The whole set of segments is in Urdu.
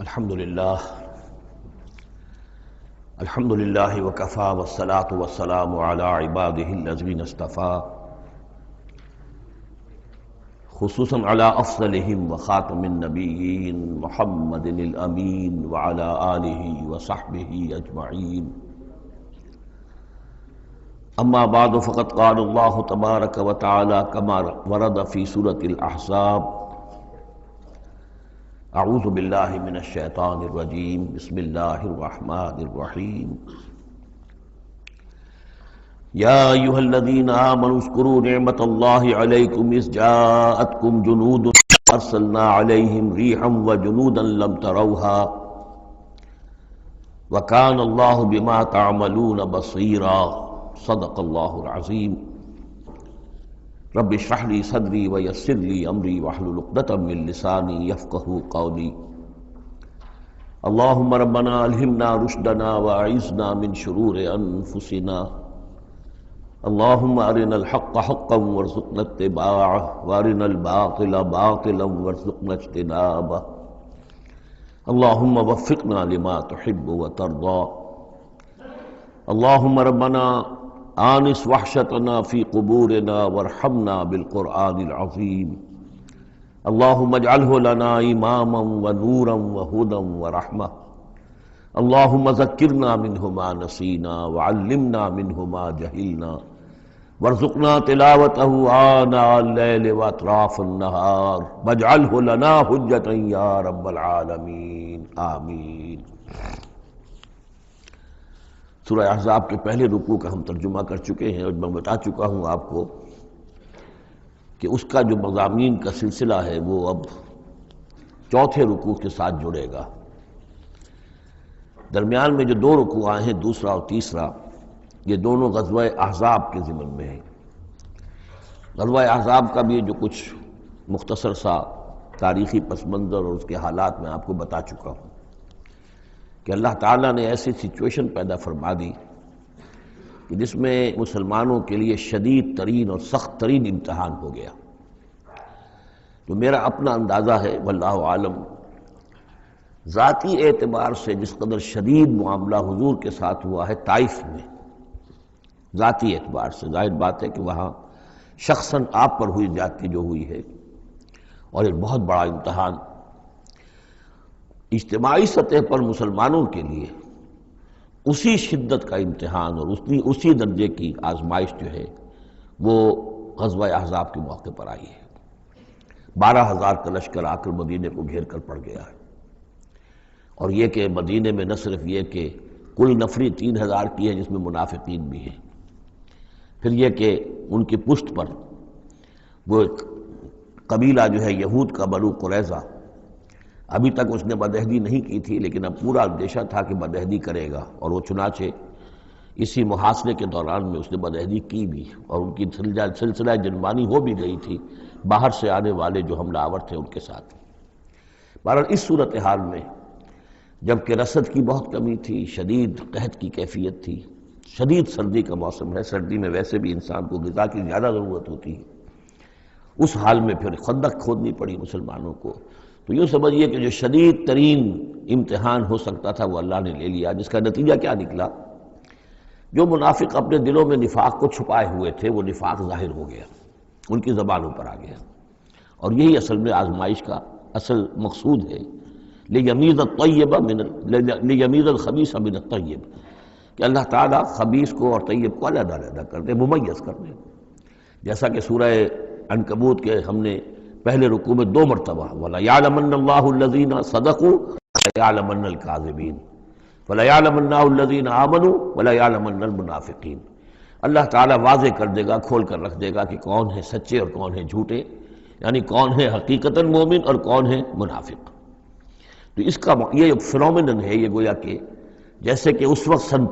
الحمدللہ وکفی والصلاة والسلام علی عبادہ الذین اصطفیٰ خصوصاً علی افضلہم وخاتم النبیین محمد الامین وعلی آلہ وصحبہ اجمعین اما بعد فقد قال اللہ تبارک وتعالی کما ورد فی سورۃ الاحزاب اعوذ باللہ من الشیطان الرجیم بسم اللہ الرحمن الرحیم یا ایہا الذین آمنوا اذکروا نعمت اللہ علیکم اذ جاءتکم جنود ارسلنا علیہم ریحا وجنودا لم تروها وکان اللہ بما تعملون بصیرا صدق اللہ العظیم رب اشرح لی صدری ویسر لی امری واحلل عقدۃ من لسانی یفقہوا قولی اللہم ربنا الہمنا رشدنا واعذنا من شرور انفسنا اللہم ارنا الحق حقا وارزقنا اتباعہ وارنا الباطل باطلا وارزقنا اجتنابہ اللہم وفقنا لما تحب وترضى اللہم ربنا آنس وحشتنا فی قبورنا وارحمنا بالقرآن العظیم اللہم اجعلہ لنا اماما ونورا وہدا ورحمہ اللہم ذکرنا منہ ما نسینا وعلمنا منہ ما جہلنا وارزقنا تلاوتہ آناء اللیل واطراف النہار واجعلہ لنا حجتا یا رب العالمین آمین۔ سورہ احزاب کے پہلے رکوع کا ہم ترجمہ کر چکے ہیں اور میں بتا چکا ہوں آپ کو کہ اس کا جو مضامین کا سلسلہ ہے وہ اب چوتھے رکوع کے ساتھ جڑے گا۔ درمیان میں جو دو رکوع آئے ہیں، دوسرا اور تیسرا، یہ دونوں غزوہ احزاب کے ضمن میں ہیں۔ غزوہ احزاب کا بھی جو کچھ مختصر سا تاریخی پس منظر اور اس کے حالات میں آپ کو بتا چکا ہوں کہ اللہ تعالیٰ نے ایسی سچویشن پیدا فرما دی کہ جس میں مسلمانوں کے لیے شدید ترین اور سخت ترین امتحان ہو گیا۔ تو میرا اپنا اندازہ ہے واللہ عالم، ذاتی اعتبار سے جس قدر شدید معاملہ حضور کے ساتھ ہوا ہے طائف میں، ذاتی اعتبار سے ظاہر بات ہے کہ وہاں شخصاً آپ پر ہوئی زیادتی جو ہوئی ہے اور ایک بہت بڑا امتحان اجتماعی سطح پر مسلمانوں کے لیے اسی شدت کا امتحان اور اسی درجے کی آزمائش جو ہے وہ غزوہ احزاب کے موقع پر آئی ہے۔ 12,000 کا لشکر آ کر مدینے کو گھیر کر پڑ گیا ہے، اور یہ کہ مدینے میں نہ صرف یہ کہ کل نفری 3,000 کی ہے جس میں منافقین بھی ہیں، پھر یہ کہ ان کی پشت پر وہ ایک قبیلہ جو ہے یہود کا بنو قریظہ، ابھی تک اس نے بدعہدی نہیں کی تھی لیکن اب پورا اندیشہ تھا کہ بدعہدی کرے گا، اور وہ چنانچہ اسی محاصرے کے دوران میں اس نے بدعہدی کی بھی، اور ان کی سلسلہ جنبانی ہو بھی گئی تھی باہر سے آنے والے جو حملہ آور تھے ان کے ساتھ۔ بہرحال اس صورتحال میں جبکہ رسد کی بہت کمی تھی، شدید قحط کی کیفیت تھی، شدید سردی کا موسم ہے، سردی میں ویسے بھی انسان کو غذا کی زیادہ ضرورت ہوتی ہے، اس حال میں پھر خندق کھودنی پڑی مسلمانوں کو۔ تو یوں سمجھیے کہ جو شدید ترین امتحان ہو سکتا تھا وہ اللہ نے لے لیا، جس کا نتیجہ کیا نکلا؟ جو منافق اپنے دلوں میں نفاق کو چھپائے ہوئے تھے وہ نفاق ظاہر ہو گیا، ان کی زبانوں پر آ گیا، اور یہی اصل میں آزمائش کا اصل مقصود ہے، لیمیز الخبیث من الطیب، کہ اللہ تعالیٰ خبیث کو اور طیب کو علیحدہ علیحدہ کر دے، ممیز کر دے۔ جیسا کہ سورہ عنکبوت کے ہم نے پہلے رکوع میں 2 مرتبہ وَلَيَعْلَمَنَّ اللَّهُ الَّذِينَ صَدَقُوا وَلَيَعْلَمَنَّ الْكَاذِبِينَ وَلَيَعْلَمَنَّ الَّذِينَ آمَنُوا وَلَيَعْلَمَنَّ الْمُنَافِقِينَ۔ اللہ تعالیٰ واضح کر دے گا، کھول کر رکھ دے گا کہ کون ہیں سچے اور کون ہیں جھوٹے، یعنی کون ہے حقیقتاً مومن اور کون ہے منافق۔ تو اس کا یہ فنومینن ہے، یہ گویا کہ جیسے کہ اس وقت سن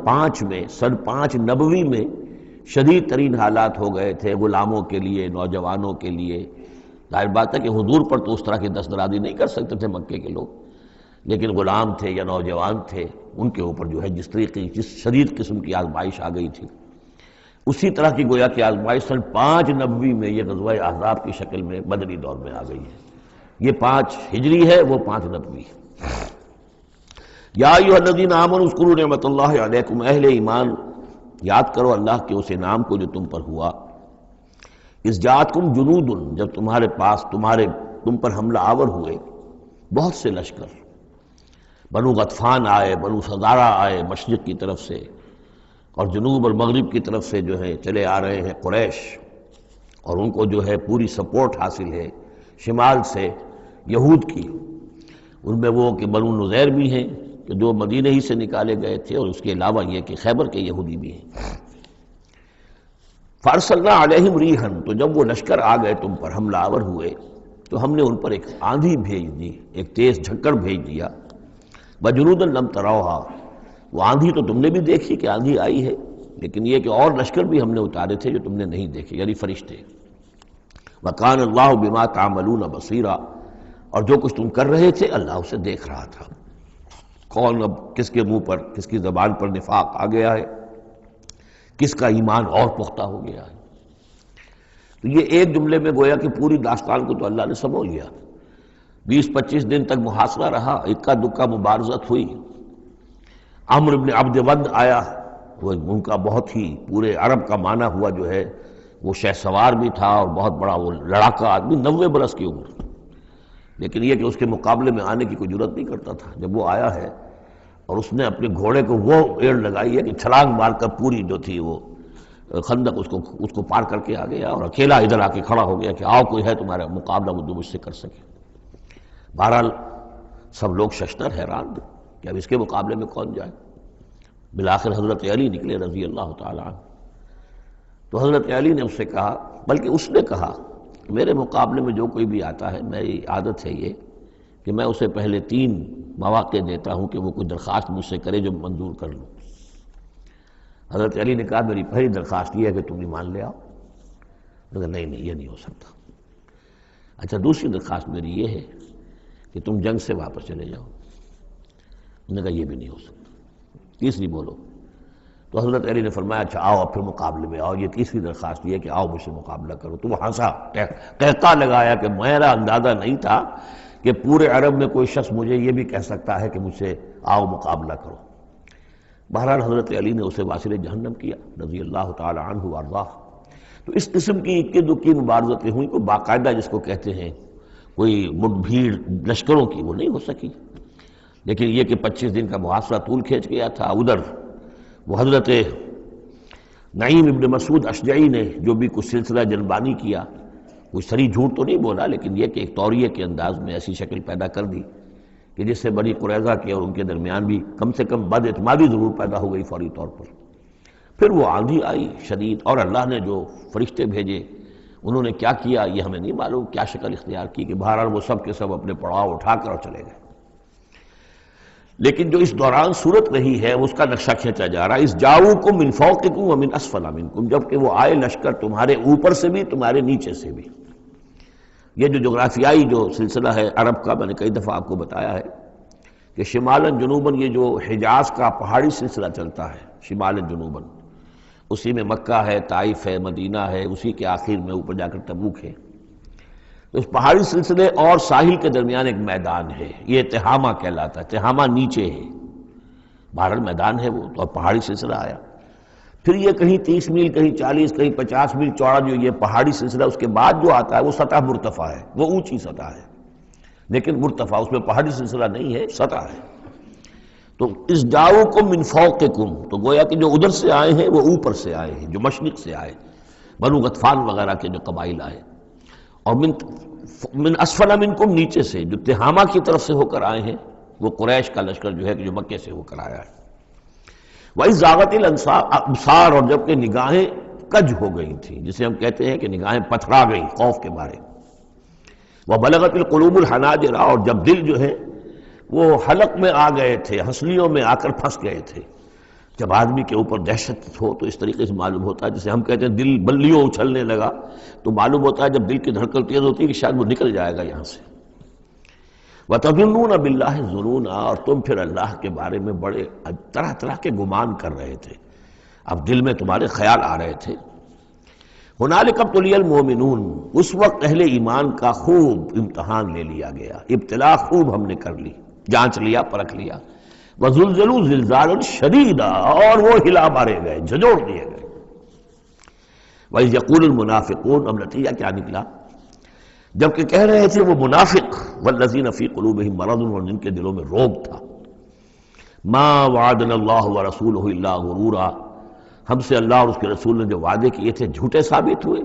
5 نبوی میں شدید ترین حالات ہو گئے تھے غلاموں کے لیے، نوجوانوں کے لیے۔ ظاہر بات ہے کہ حضور پر تو اس طرح کی دست درازی نہیں کر سکتے تھے مکے کے لوگ، لیکن غلام تھے یا نوجوان تھے، ان کے اوپر جو ہے جس شدید قسم کی آزمائش آ گئی تھی، اسی طرح کی گویا کہ آزمائش سن 5 نبوی میں یہ غزوہ احزاب کی شکل میں بدری دور میں آ گئی ہے۔ یہ 5 ہجری ہے، وہ 5 نبوی ہے۔ یا ایھا الذین آمنوا اذکروا نعمت اللہ علیکم، اہل ایمان یاد کرو اللہ کے اس انعام کو جو تم پر ہوا، اذ جاءتکم جنود، جب تمہارے پاس تم پر حملہ آور ہوئے بہت سے لشکر، بنو غطفان آئے، بنو فزارہ آئے مشرق کی طرف سے، اور جنوب اور مغرب کی طرف سے جو ہے چلے آ رہے ہیں قریش، اور ان کو جو ہے پوری سپورٹ حاصل ہے شمال سے یہود کی، ان میں وہ کہ بنو نذیر بھی ہیں کہ جو مدینہ ہی سے نکالے گئے تھے، اور اس کے علاوہ یہ کہ خیبر کے یہودی بھی ہیں۔ فارسلنا علیہم ریحن، تو جب وہ لشکر آ گئے تم پر حملہ آور ہوئے تو ہم نے ان پر ایک آندھی بھیج دی، ایک تیز جھکڑ بھیج دیا، وجنودا لم تروہا، وہ آندھی تو تم نے بھی دیکھی کہ آندھی آئی ہے، لیکن یہ کہ اور لشکر بھی ہم نے اتارے تھے جو تم نے نہیں دیکھے، یعنی فرشتے۔ وکان اللہ بما تعملون بصیرا، اور جو کچھ تم کر رہے تھے اللہ اسے دیکھ رہا تھا۔ کون اب کس کے منہ پر، کس کی زبان پر نفاق آ گیا ہے، کس کا ایمان اور پختہ ہو گیا ہے۔ تو یہ ایک جملے میں گویا کہ پوری داستان کو تو اللہ نے سمجھ لیا۔ 20-25 دن تک محاصرہ رہا، اکا دکا مبارزت ہوئی۔ عمرو بن عبد ود آیا، وہ ان کا بہت ہی پورے عرب کا معنی ہوا جو ہے، وہ شہ سوار بھی تھا اور بہت بڑا وہ لڑاکا آدمی، 90 برس کی عمر، لیکن یہ کہ اس کے مقابلے میں آنے کی کوئی جرت نہیں کرتا تھا۔ جب وہ آیا ہے اور اس نے اپنے گھوڑے کو وہ ایڑ لگائی ہے کہ چھلانگ مار کر پوری جو تھی وہ خندق اس کو پار کر کے آ گیا، اور اکیلا ادھر آ کے کھڑا ہو گیا کہ آؤ کوئی ہے تمہارا مقابلہ وہ جو مجھ سے کر سکے۔ بہرحال سب لوگ ششدر حیران تھے کہ اب اس کے مقابلے میں کون جائے۔ بالآخر حضرت علی نکلے رضی اللہ تعالیٰ عنہ، تو حضرت علی نے اس سے کہا، بلکہ اس نے کہا کہ میرے مقابلے میں جو کوئی بھی آتا ہے، میری عادت ہے یہ کہ میں اسے پہلے 3 مواقع دیتا ہوں کہ وہ کوئی درخواست مجھ سے کرے جو منظور کر لوں۔ حضرت علی نے کہا میری پہلی درخواست یہ ہے کہ تم ایمان لے آؤ۔ میں کہا نہیں یہ نہیں ہو سکتا۔ اچھا دوسری درخواست میری یہ ہے کہ تم جنگ سے واپس چلے جاؤ۔ انہوں نے کہا یہ بھی نہیں ہو سکتا۔ تیسری بولو۔ تو حضرت علی نے فرمایا اچھا آؤ اب پھر مقابلے میں آؤ، یہ تیسری درخواست یہ ہے کہ آؤ مجھ سے مقابلہ کرو۔ تو وہ ہنسا، قہقہ لگایا کہ میرا اندازہ نہیں تھا کہ پورے عرب میں کوئی شخص مجھے یہ بھی کہہ سکتا ہے کہ مجھ سے آؤ مقابلہ کرو۔ بہرحال حضرت علی نے اسے واصل جہنم کیا رضی اللہ تعالی عنہ وارضاہ۔ تو اس قسم کی اکی دکی مبارزتیں ہوئیں، کوئی باقاعدہ جس کو کہتے ہیں کوئی مٹ بھیڑ لشکروں کی وہ نہیں ہو سکی، لیکن یہ کہ 25 دن کا محاصرہ طول کھینچ گیا تھا۔ ادھر وہ حضرت نعیم ابن مسعود اشجعی نے جو بھی کچھ سلسلہ جنبانی کیا، کوئی سری جھوٹ تو نہیں بولا، لیکن یہ کہ ایک طوریے کے انداز میں ایسی شکل پیدا کر دی کہ جس سے بنی قریظہ کے اور ان کے درمیان بھی کم سے کم بد اعتمادی ضرور پیدا ہو گئی فوری طور پر۔ پھر وہ آندھی آئی شدید، اور اللہ نے جو فرشتے بھیجے انہوں نے کیا کیا یہ ہمیں نہیں معلوم، کیا شکل اختیار کی، کہ بہرحال وہ سب کے سب اپنے پڑاؤ اٹھا کر اور چلے گئے۔ لیکن جو اس دوران صورت رہی ہے اس کا نقشہ کھینچا جا رہا ہے، اس جاؤکم من فوقکم ومن اسفل منکم، جبکہ وہ آئے لشکر تمہارے اوپر سے بھی تمہارے نیچے سے بھی۔ یہ جو جغرافیائی جو سلسلہ ہے عرب کا، میں نے کئی دفعہ آپ کو بتایا ہے کہ شمالاً جنوباً یہ جو حجاز کا پہاڑی سلسلہ چلتا ہے شمالاً جنوباً، اسی میں مکہ ہے، طائف ہے، مدینہ ہے، اسی کے آخر میں اوپر جا کر تبوک ہے۔ تو اس پہاڑی سلسلے اور ساحل کے درمیان ایک میدان ہے، یہ تہامہ کہلاتا ہے، تہامہ نیچے ہے، بہرحال میدان ہے وہ، تو اب پہاڑی سلسلہ آیا۔ پھر یہ کہیں 30 میل، کہیں 40، کہیں 50 میل چوڑا جو یہ پہاڑی سلسلہ، اس کے بعد جو آتا ہے وہ سطح مرتفع ہے، وہ اونچی سطح ہے، لیکن مرتفع اس میں پہاڑی سلسلہ نہیں ہے، سطح ہے۔ تو اس جاؤکم من فوقکم، تو گویا کہ جو ادھر سے آئے ہیں وہ اوپر سے آئے ہیں، جو مشرق سے آئے، بنو غطفان وغیرہ کے جو قبائل آئے، اور من اسفل منکم نیچے سے جو تہامہ کی طرف سے ہو کر آئے ہیں وہ قریش کا لشکر جو ہے کہ جو مکے سے ہو کر آیا ہے۔ وَإِذْ زَاغَتِ الْأَبْصَارُ، اور جب کہ نگاہیں کج ہو گئی تھیں، جسے ہم کہتے ہیں کہ نگاہیں پتھرا گئیں خوف کے مارے۔ وَبَلَغَتِ الْقُلُوبُ الْحَنَاجِرَ، اور جب دل جو ہے وہ حلق میں آ گئے تھے، ہنسلیوں میں آ کر پھنس گئے تھے۔ جب آدمی کے اوپر دہشت ہو تو اس طریقے سے معلوم ہوتا ہے، جسے ہم کہتے ہیں دل بلیوں اچھلنے لگا، تو معلوم ہوتا ہے جب دل کی دھڑکن تیز ہوتی ہے کہ شاید وہ نکل جائے گا یہاں سے۔ وَتَظُنُّونَ بِاللَّهِ الظُّنُونَ، اور تم پھر اللہ کے بارے میں بڑے طرح طرح کے گمان کر رہے تھے، اب دل میں تمہارے خیال آ رہے تھے۔ هُنَالِكَ ابْتُلِيَ الْمُؤْمِنُونَ، اس وقت اہل ایمان کا خوب امتحان لے لیا گیا، ابتلا خوب ہم نے کر لی، جانچ لیا، پرکھ لیا۔ وَزُلْزِلُوا زِلْزَالًا شَدِيدًا، اور وہ ہلا مارے گئے، جھنجھوڑ دیے گئے۔ وَإِذْ يَقُولُ الْمُنَافِقُونَ، اب نتیجہ کیا نکلا؟ جبکہ کہہ رہے تھے وہ منافق، وَالَّذِينَ فِي قُلُوبِهِم مَرَضٌ، اور جن کے دلوں میں روگ تھا، مَا وَعَدَنَا اللَّهُ وَرَسُولُهُ إِلَّا غُرُورًا، ہم سے اللہ اور اس کے رسول نے جو وعدے کیے تھے جھوٹے ثابت ہوئے،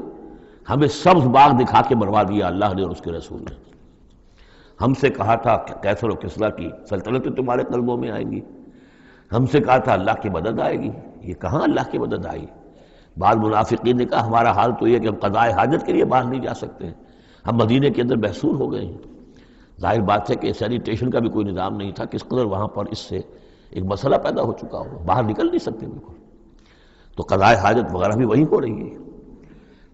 ہمیں سبز باغ دکھا کے مروا دیا اللہ نے اور اس کے رسول نے۔ ہم سے کہا تھا کہ کیسر و کسریٰ کی سلطنتیں تمہارے قلبوں میں آئیں گی، ہم سے کہا تھا اللہ کی مدد آئے گی، یہ کہاں اللہ کی مدد آئی؟ بعض منافقین نے کہا ہمارا حال تو یہ کہ ہم قضاء حاجت کے لیے باہر نہیں جا سکتے، ہم مدینے کے اندر محصور ہو گئے ہیں۔ ظاہر بات ہے کہ سینیٹیشن کا بھی کوئی نظام نہیں تھا، کس قدر وہاں پر اس سے ایک مسئلہ پیدا ہو چکا ہو، باہر نکل نہیں سکتے بالکل، تو قضاء حاجت وغیرہ بھی وہیں ہو رہی ہے۔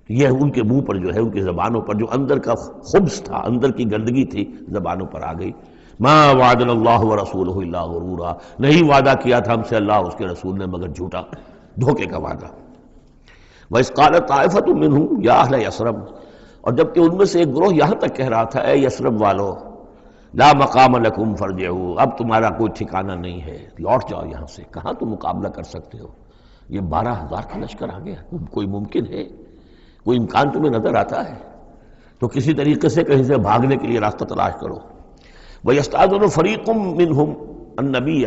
یہ ان کے منہ پر جو ہے، ان کی زبانوں پر جو اندر کا خبث تھا، اندر کی گندگی تھی، زبانوں پر آ گئی۔ ما وعدنا اللہ ورسولہ الا غرورا، نہیں وعدہ کیا تھا ہم سے اللہ اور اس کے رسول نے مگر جھوٹا، دھوکے کا وعدہ۔ وَإِذْ قَالَتْ طَائِفَةٌ مِّنْهُمْ يَا أَهْلَ يَثْرِبَ، اور جبکہ ان میں سے ایک گروہ یہاں تک کہہ رہا تھا، اے یثرب والو، لا مقام لکم فارجعوا، اب تمہارا کوئی ٹھکانہ نہیں ہے، لوٹ جاؤ یہاں سے، کہاں تم مقابلہ کر سکتے ہو؟ یہ 12,000 کا لشکر آ گیا، کوئی ممکن ہے؟ کوئی امکان تمہیں نظر آتا ہے؟ تو کسی طریقے سے کہیں سے بھاگنے کے لیے راستہ تلاش کرو۔ وَيَسْتَأْذِنُ فَرِيقٌ مِّنْهُمْ النَّبِيَّ،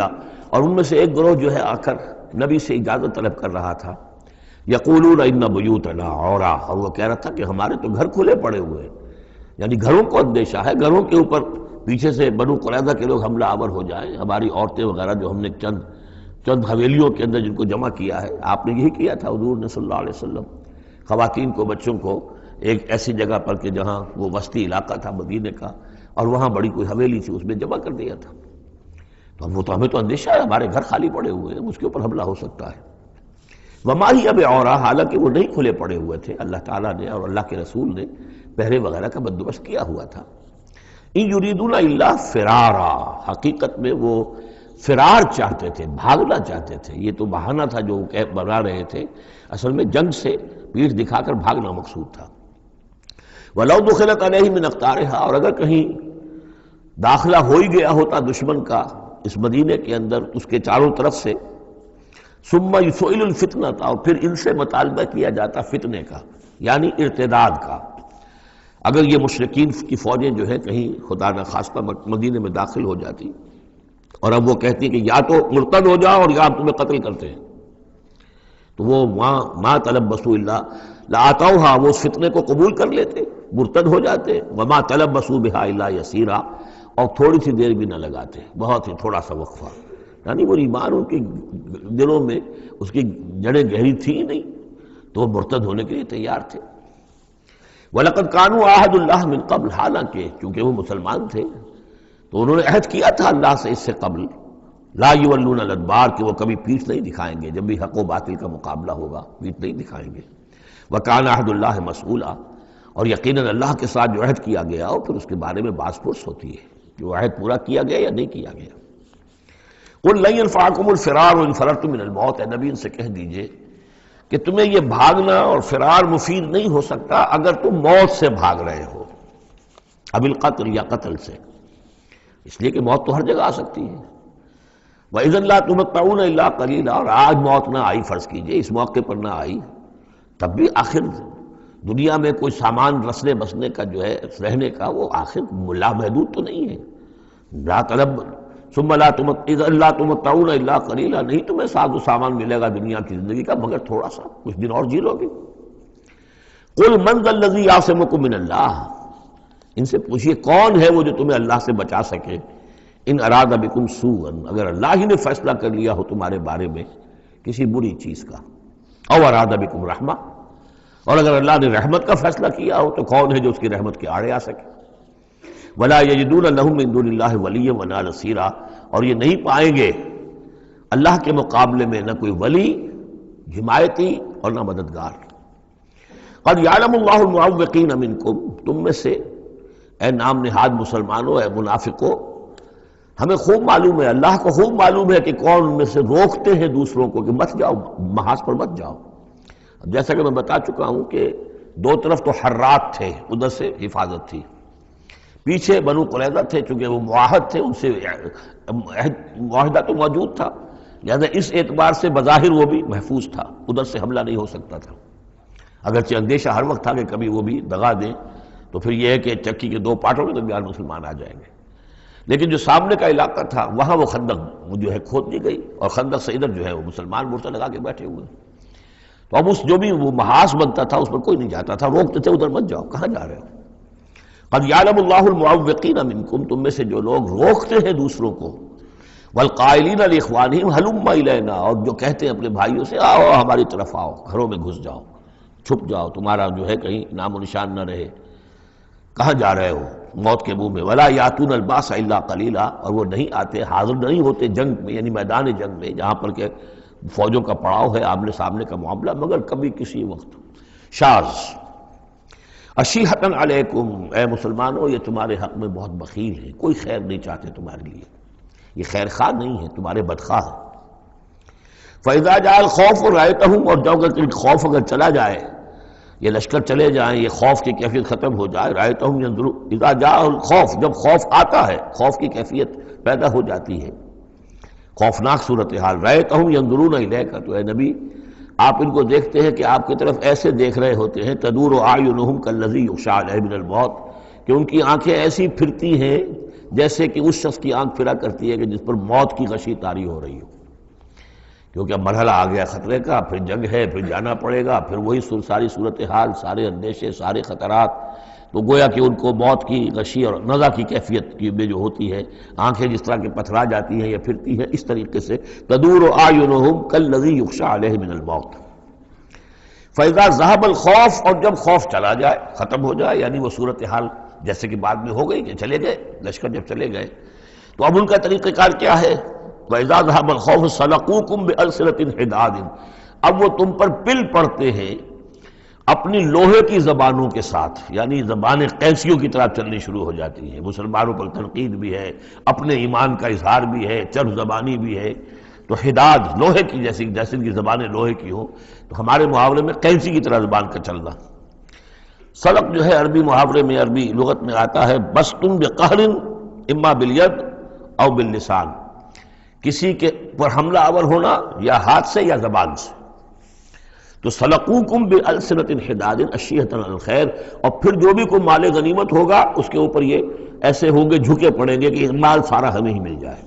اور ان میں سے ایک گروہ جو ہے آ کر نبی سے اجازت طلب کر رہا تھا، یقولون ان بیوتنا عورا، اور وہ کہہ رہا تھا کہ ہمارے تو گھر کھلے پڑے ہوئے ہیں، یعنی گھروں کو اندیشہ ہے، گھروں کے اوپر پیچھے سے بنو قریظہ کے لوگ حملہ آور ہو جائیں، ہماری عورتیں وغیرہ جو ہم نے چند حویلیوں کے اندر جن کو جمع کیا ہے، آپ نے یہی کیا تھا حضور نے صلی اللہ علیہ وسلم، خواتین کو بچوں کو ایک ایسی جگہ پر کہ جہاں وہ وسطی علاقہ تھا مدینے کا، اور وہاں بڑی کوئی حویلی تھی اس میں جمع کر دیا تھا۔ تو وہ تو ہمیں تو اندیشہ ہے، ہمارے گھر خالی پڑے ہوئے ہیں، اس کے اوپر حملہ ہو سکتا ہے۔ وما ہی بعورا، حالانکہ وہ نہیں کھلے پڑے ہوئے تھے، اللہ تعالیٰ نے اور اللہ کے رسول نے پہرے وغیرہ کا بندوبست کیا ہوا تھا۔ ان یریدون الا فرارا، حقیقت میں وہ فرار چاہتے تھے، بھاگنا چاہتے تھے، یہ تو بہانہ تھا جو بنا رہے تھے، اصل میں جنگ سے پیٹھ دکھا کر بھاگنا مقصود تھا۔ وَلَوْ دُخِلَتْ عَلَيْهِمْ مِنْ أَقْطَارِهَا، اور اگر کہیں داخلہ ہو ہی گیا ہوتا دشمن کا اس مدینے کے اندر اس کے چاروں طرف سے، ثُمَّ يُسْئِلُ الْفِتْنَةَ، اور پھر ان سے مطالبہ کیا جاتا فتنے کا، یعنی ارتداد کا۔ اگر یہ مشرکین کی فوجیں جو ہے کہیں خدا نخواستہ مدینے میں داخل ہو جاتی اور اب وہ کہتی کہ یا تو مرتد ہو جاؤ اور یا ہم تمہیں قتل کرتے ہیں، تو وہ ما تلبسوا الا لآتوها، وہ اس فتنے کو قبول کر لیتے، مرتد ہو جاتے، وما تلبسوا بها الا یسیرا، اور تھوڑی سی دیر بھی نہ لگاتے، بہت ہی تھوڑا سا وقفہ، یعنی وہ ایمان ان کے دلوں میں اس کی جڑیں گہری تھی نہیں، تو وہ مرتد ہونے کے لیے تیار تھے۔ وَلَقَدْ كَانُوا عَاهَدُوا اللَّهِ مِنْ قَبْلُ، حالانکہ چونکہ وہ مسلمان تھے تو انہوں نے عہد کیا تھا اللہ سے اس سے قبل، لا یولون الادبار، کہ وہ کبھی پیٹھ نہیں دکھائیں گے، جب بھی حق و باطل کا مقابلہ ہوگا پیٹھ نہیں دکھائیں گے۔ وَكَانَ عَهْدُ اللَّهِ مَسْئُولًا، اور یقیناً اللہ کے ساتھ جو عہد کیا گیا اور پھر اس کے بارے میں باز پرس ہوتی ہے کہ وہ عہد پورا کیا گیا یا نہیں کیا گیا۔ قُلْ لَن يَنفَعَكُمُ الْفِرَارُ إِنْ فَرَرْتُم مِّنَ الْمَوْتِ، اے نبی ان سے کہہ دیجئے کہ تمہیں یہ بھاگنا اور فرار مفید نہیں ہو سکتا اگر تم موت سے بھاگ رہے ہو، اب القتل یا قتل سے، اس لیے کہ موت تو ہر جگہ آ سکتی ہے۔ وَإِذًا لَا تُمَتَّعُونَ إِلَّا قَلِيلًا، اور آج موت نہ آئی، فرض کیجئے اس موقع پر نہ آئی، تب بھی آخر دنیا میں کوئی سامان رسنے بسنے کا جو ہے رہنے کا وہ آخر لامحدود تو نہیں ہے۔ لا طلب ثم لا تمتعون الا قلیلا، نہیں تمہیں ساز و سامان ملے گا دنیا کی زندگی کا مگر تھوڑا سا، کچھ دن اور جی لو گے۔ قل من ذا الذی یعصمکم من اللہ، ان سے پوچھئے کون ہے وہ جو تمہیں اللہ سے بچا سکے، ان اراد بکم سوءا، اگر اللہ ہی نے فیصلہ کر لیا ہو تمہارے بارے میں کسی بری چیز کا، او اراد بکم رحمہ، اور اگر اللہ نے رحمت کا فیصلہ کیا ہو تو کون ہے جو اس کی رحمت کے آڑے آ سکے۔ ولا یجدون لهم من دون اللہ ولیا ولا نصیرا، اور یہ نہیں پائیں گے اللہ کے مقابلے میں نہ کوئی ولی حمایتی اور نہ مددگار۔ قد یعلم اللہ المعوقین منکم، تم میں سے اے نام نہاد مسلمانوں، اے منافقوں، ہمیں خوب معلوم ہے، اللہ کو خوب معلوم ہے کہ کون ان میں سے روکتے ہیں دوسروں کو کہ مت جاؤ، محاذ پر مت جاؤ۔ جیسا کہ میں بتا چکا ہوں کہ دو طرف تو حرات تھے، ادھر سے حفاظت تھی، پیچھے بنو قریظہ تھے، چونکہ وہ معاہد تھے، ان سے معاہدہ تو موجود تھا، لہذا اس اعتبار سے بظاہر وہ بھی محفوظ تھا، ادھر سے حملہ نہیں ہو سکتا تھا، اگرچہ اندیشہ ہر وقت تھا کہ کبھی وہ بھی دغا دیں تو پھر یہ ہے کہ چکی کے دو پارٹوں کے درمیان مسلمان آ جائیں گے۔ لیکن جو سامنے کا علاقہ تھا وہاں وہ خندق جو ہے کھود دی گئی، اور خندق سے ادھر جو ہے وہ مسلمان مورچہ لگا کے بیٹھے ہوئے، تو اب اس جو بھی وہ محاذ بنتا تھا اس پر کوئی نہیں جاتا تھا، روکتے تھے ادھر مت جاؤ، کہاں جا رہے ہو؟ قد یعلم اللہ المعوقین منکم، تم میں سے جو لوگ روکتے ہیں دوسروں کو، والقائلین لاخوانہم ہلم الینا، اور جو کہتے ہیں اپنے بھائیوں سے آؤ ہماری طرف آؤ، گھروں میں گھس جاؤ، چھپ جاؤ، تمہارا جو ہے کہیں نام و نشان نہ رہے، کہاں جا رہے ہو موت کے منہ میں، ولا یاتون الباس الا قلیلا، اور وہ نہیں آتے، حاضر نہیں ہوتے جنگ میں، یعنی میدان جنگ میں جہاں پر کہ فوجوں کا پڑاؤ ہے، آمنے سامنے کا معاملہ، مگر کبھی کسی وقت شاذ۔ اشیحۃ علیکم، اے مسلمانوں یہ تمہارے حق میں بہت بخیل ہیں، کوئی خیر نہیں چاہتے تمہارے لیے، یہ خیر خواہ نہیں ہے، تمہارے بدخواہ ہیں۔ فَإِذَا جَاءَ الْخَوْفُ رَأَيْتَهُمْ، اور جب خوف اگر چلا جائے، یہ لشکر چلے جائیں، یہ خوف کی کیفیت ختم ہو جائے، رَأَيْتَهُمْ يَنظُرُونَ، اذا جاء الخوف، جب خوف آتا ہے، خوف کی کیفیت پیدا ہو جاتی ہے، خوفناک صورتحال، رَأَيْتَهُمْ يَنظُرُونَ إِلَيْكَ، تو اے نبی آپ ان کو دیکھتے ہیں کہ آپ کی طرف ایسے دیکھ رہے ہوتے ہیں، تدور اعینہم کالذی یغشی علیہ من الموت، کہ ان کی آنکھیں ایسی پھرتی ہیں جیسے کہ اس شخص کی آنکھ پھرا کرتی ہے کہ جس پر موت کی غشی طاری ہو رہی ہو، کیونکہ اب مرحلہ آ گیا خطرے کا، پھر جنگ ہے، پھر جانا پڑے گا، پھر وہی ساری صورتحال، سارے اندیشے، سارے خطرات، تو گویا کہ ان کو موت کی غشی اور نزع کی کیفیت کی میں جو ہوتی ہے، آنکھیں جس طرح کے پتھرا جاتی ہیں یا پھرتی ہیں، اس طریقے سے تدور اعینہم کالذی یغشی علیہ من الموت۔ فاذا ذهب الخوف، اور جب خوف چلا جائے، ختم ہو جائے، یعنی وہ صورتحال جیسے کہ بعد میں ہو گئی کہ چلے گئے لشکر، جب چلے گئے تو اب ان کا طریقہ کار کیا ہے؟ وَإِذَا ذَهَبَ الْخَوْفُ سَلَقُوكُمْ بِأَلْسِنَةٍ حِدَادٍ، اب وہ تم پر پل پڑتے ہیں اپنی لوہے کی زبانوں کے ساتھ، یعنی زبانیں قینچیوں کی طرح چلنی شروع ہو جاتی ہیں، مسلمانوں پر تنقید بھی ہے، اپنے ایمان کا اظہار بھی ہے، چرب زبانی بھی ہے، تو حداد لوہے کی جیسے ان کی زبانیں لوہے کی ہوں، تو ہمارے محاورے میں قینچی کی طرح زبان کا چلنا۔ سلق جو ہے عربی محاورے میں، عربی لغت میں آتا ہے بسطن بقہر اما بالید او باللسان، کسی کے پر حملہ آور ہونا یا ہاتھ سے یا زبان سے، تو سلقوکم بألسنۃ حداد اشیحۃ علی الخیر، اور پھر جو بھی کوئی مال غنیمت ہوگا اس کے اوپر یہ ایسے ہوں گے، جھکے پڑیں گے کہ مال سارا ہمیں ہی مل جائے۔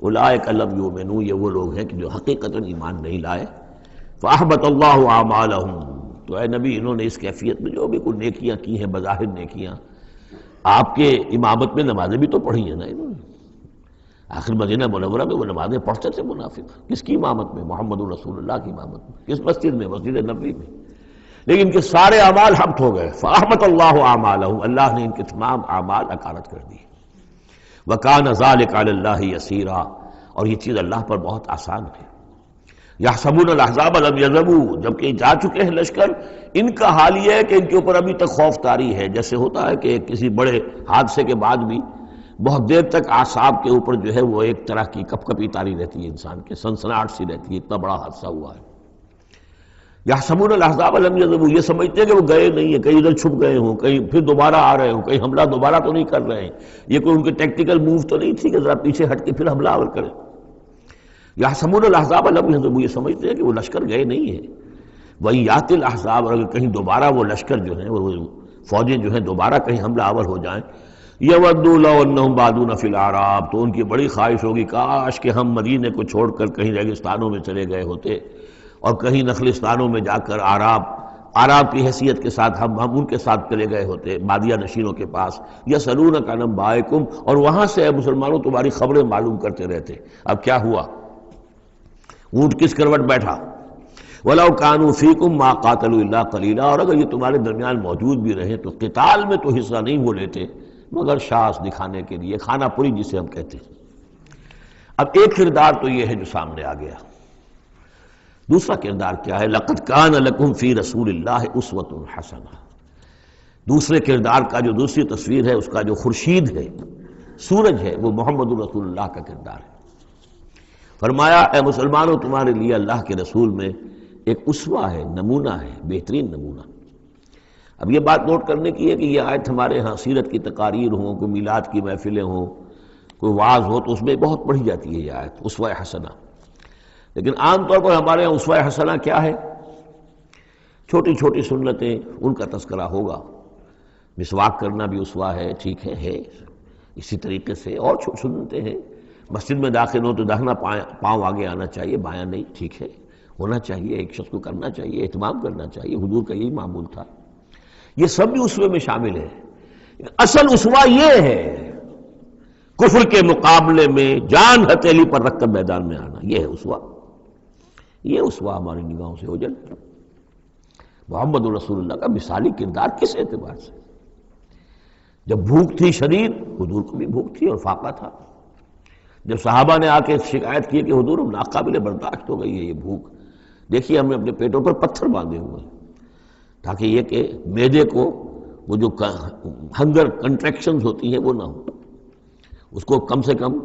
اولئک لم یؤمنوا، یہ وہ لوگ ہیں کہ جو حقیقتاً ایمان نہیں لائے۔ فاحبط اللہ اعمالہم، تو اے نبی انہوں نے اس کیفیت میں جو بھی کوئی نیکیاں کی ہیں، بظاہر نیکیاں، آپ کے امامت میں نمازیں بھی تو پڑھی ہیں نا انہوں نے، آخر مدینہ منورہ میں وہ نمازیں پڑھتے تھے منافق، کس کی امامت میں؟ محمد رسول اللہ کی امامت میں، کس مسجد میں؟ مسجد نبوی میں، لیکن ان کے سارے اعمال حبط ہو گئے۔ فاحبط اللہ اعمالہم، اللہ نے ان کے تمام اعمال اکارت کر دی۔ وَكَانَ ذَلِكَ عَلَى اللَّهِ يَسِيرًا، اور یہ چیز اللہ پر بہت آسان ہے۔ يَحْسَبُونَ الْأَحْزَابَ لَمْ يَذْهَبُوا، جبکہ جا چکے ہیں لشکر، ان کا حال یہ ہے کہ ان کے اوپر ابھی تک خوف طاری ہے، جیسے ہوتا ہے کہ کسی بڑے حادثے کے بعد بھی بہت دیر تک اعصاب کے اوپر جو ہے وہ ایک طرح کی کپ کپی طاری رہتی ہے، انسان کے سنسناہٹ سی رہتی ہے، اتنا بڑا حادثہ ہوا ہے۔ يَحْسَبُونَ الْأَحْزَابَ لَمْ يَذْهَبُوا، یہ سمجھتے ہیں کہ وہ گئے نہیں ہیں، کہیں ادھر چھپ گئے ہوں، کہیں پھر دوبارہ آ رہے ہوں، کہیں حملہ دوبارہ تو نہیں کر رہے ہیں، یہ کوئی ان کے ٹیکٹیکل موو تو نہیں تھی کہ ذرا پیچھے ہٹ کے پھر حملہ آور کریں۔ يَحْسَبُونَ الْأَحْزَابَ لَمْ يَذْهَبُوا، یہ سمجھتے ہیں کہ وہ لشکر گئے نہیں ہیں۔ وَإِن يَأْتِ الْأَحْزَابُ، اور اگر کہیں دوبارہ وہ لشکر جو ہیں، وہ فوجیں جو ہیں دوبارہ کہیں حملہ آور ہو جائیں، يَوَدُّوا لَوْ أَنَّهُمْ بَادُونَ فِي الْأَعْرَابِ، تو ان کی بڑی خواہش ہوگی کاش کہ ہم مدینے کو چھوڑ کر کہیں ریگستانوں میں چلے گئے ہوتے، اور کہیں نخلستانوں میں جا کر عراب کی حیثیت کے ساتھ ہم ان کے ساتھ چلے گئے ہوتے، بادیہ نشینوں کے پاس۔ یسألونک عن انبائکم، اور وہاں سے اے مسلمانوں تمہاری خبریں معلوم کرتے رہتے، اب کیا ہوا، اونٹ کس کروٹ بیٹھا۔ وَلَوْ كَانُوا فِيكُمْ مَا قَاتَلُوا إِلَّا قَلِيلًا، اور اگر یہ تمہارے درمیان موجود بھی رہے تو قتال میں تو حصہ نہیں وہ لیتے مگر شاس دکھانے کے لیے، خانہ پوری جسے ہم کہتے ہیں۔ اب ایک کردار تو یہ ہے جو سامنے آ گیا، دوسرا کردار کیا ہے؟ لَقَدْ كَانَ لَكُمْ فِي رَسُولِ اللَّهِ أُسْوَةٌ حَسَنَةٌ، دوسرے کردار کا جو دوسری تصویر ہے، اس کا جو خورشید ہے، سورج ہے، وہ محمد رسول اللہ کا کردار ہے۔ فرمایا اے مسلمانوں تمہارے لیے اللہ کے رسول میں ایک اسوہ ہے، نمونہ ہے، بہترین نمونہ۔ اب یہ بات نوٹ کرنے کی ہے کہ یہ آیت ہمارے ہاں سیرت کی تقاریر ہوں، کوئی میلاد کی محفلیں ہوں، کوئی وعظ ہو، تو اس میں بہت پڑھی جاتی ہے یہ آیت اسوہ حسنہ. لیکن عام طور پر ہمارے یہاں اسوہ حسنہ کیا ہے؟ چھوٹی چھوٹی سنتیں، ان کا تذکرہ ہوگا. مسواک کرنا بھی اسوہ ہے، ٹھیک ہے. اسی طریقے سے اور سنتیں ہیں. مسجد میں داخل ہو تو داہنا پاؤں آگے آنا چاہیے، بایاں نہیں، ٹھیک ہے، ہونا چاہیے. ایک شخص کو کرنا چاہیے، اہتمام کرنا چاہیے. حضور کا یہی معمول تھا. یہ سب بھی اسوے میں شامل ہے. اصل اسوہ یہ ہے کفر کے مقابلے میں جان ہتھیلی پر رکھ کر میدان میں آنا. یہ ہے اسوہ. یہ اسوہ ہماری نگاہوں سے اوجھل. محمد رسول اللہ کا مثالی کردار کس اعتبار سے؟ جب بھوک تھی شدید، حضور کو بھی بھوک تھی اور فاقہ تھا. جب صحابہ نے آ کے شکایت کی کہ حضور ناقابل برداشت ہو گئی ہے یہ بھوک، دیکھیے ہم نے اپنے پیٹوں پر پتھر باندھے ہوئے ہیں تاکہ یہ کہ معدے کو وہ جو ہنگر کنٹریکشنز ہوتی ہیں وہ نہ ہو. اس کو کم سے کم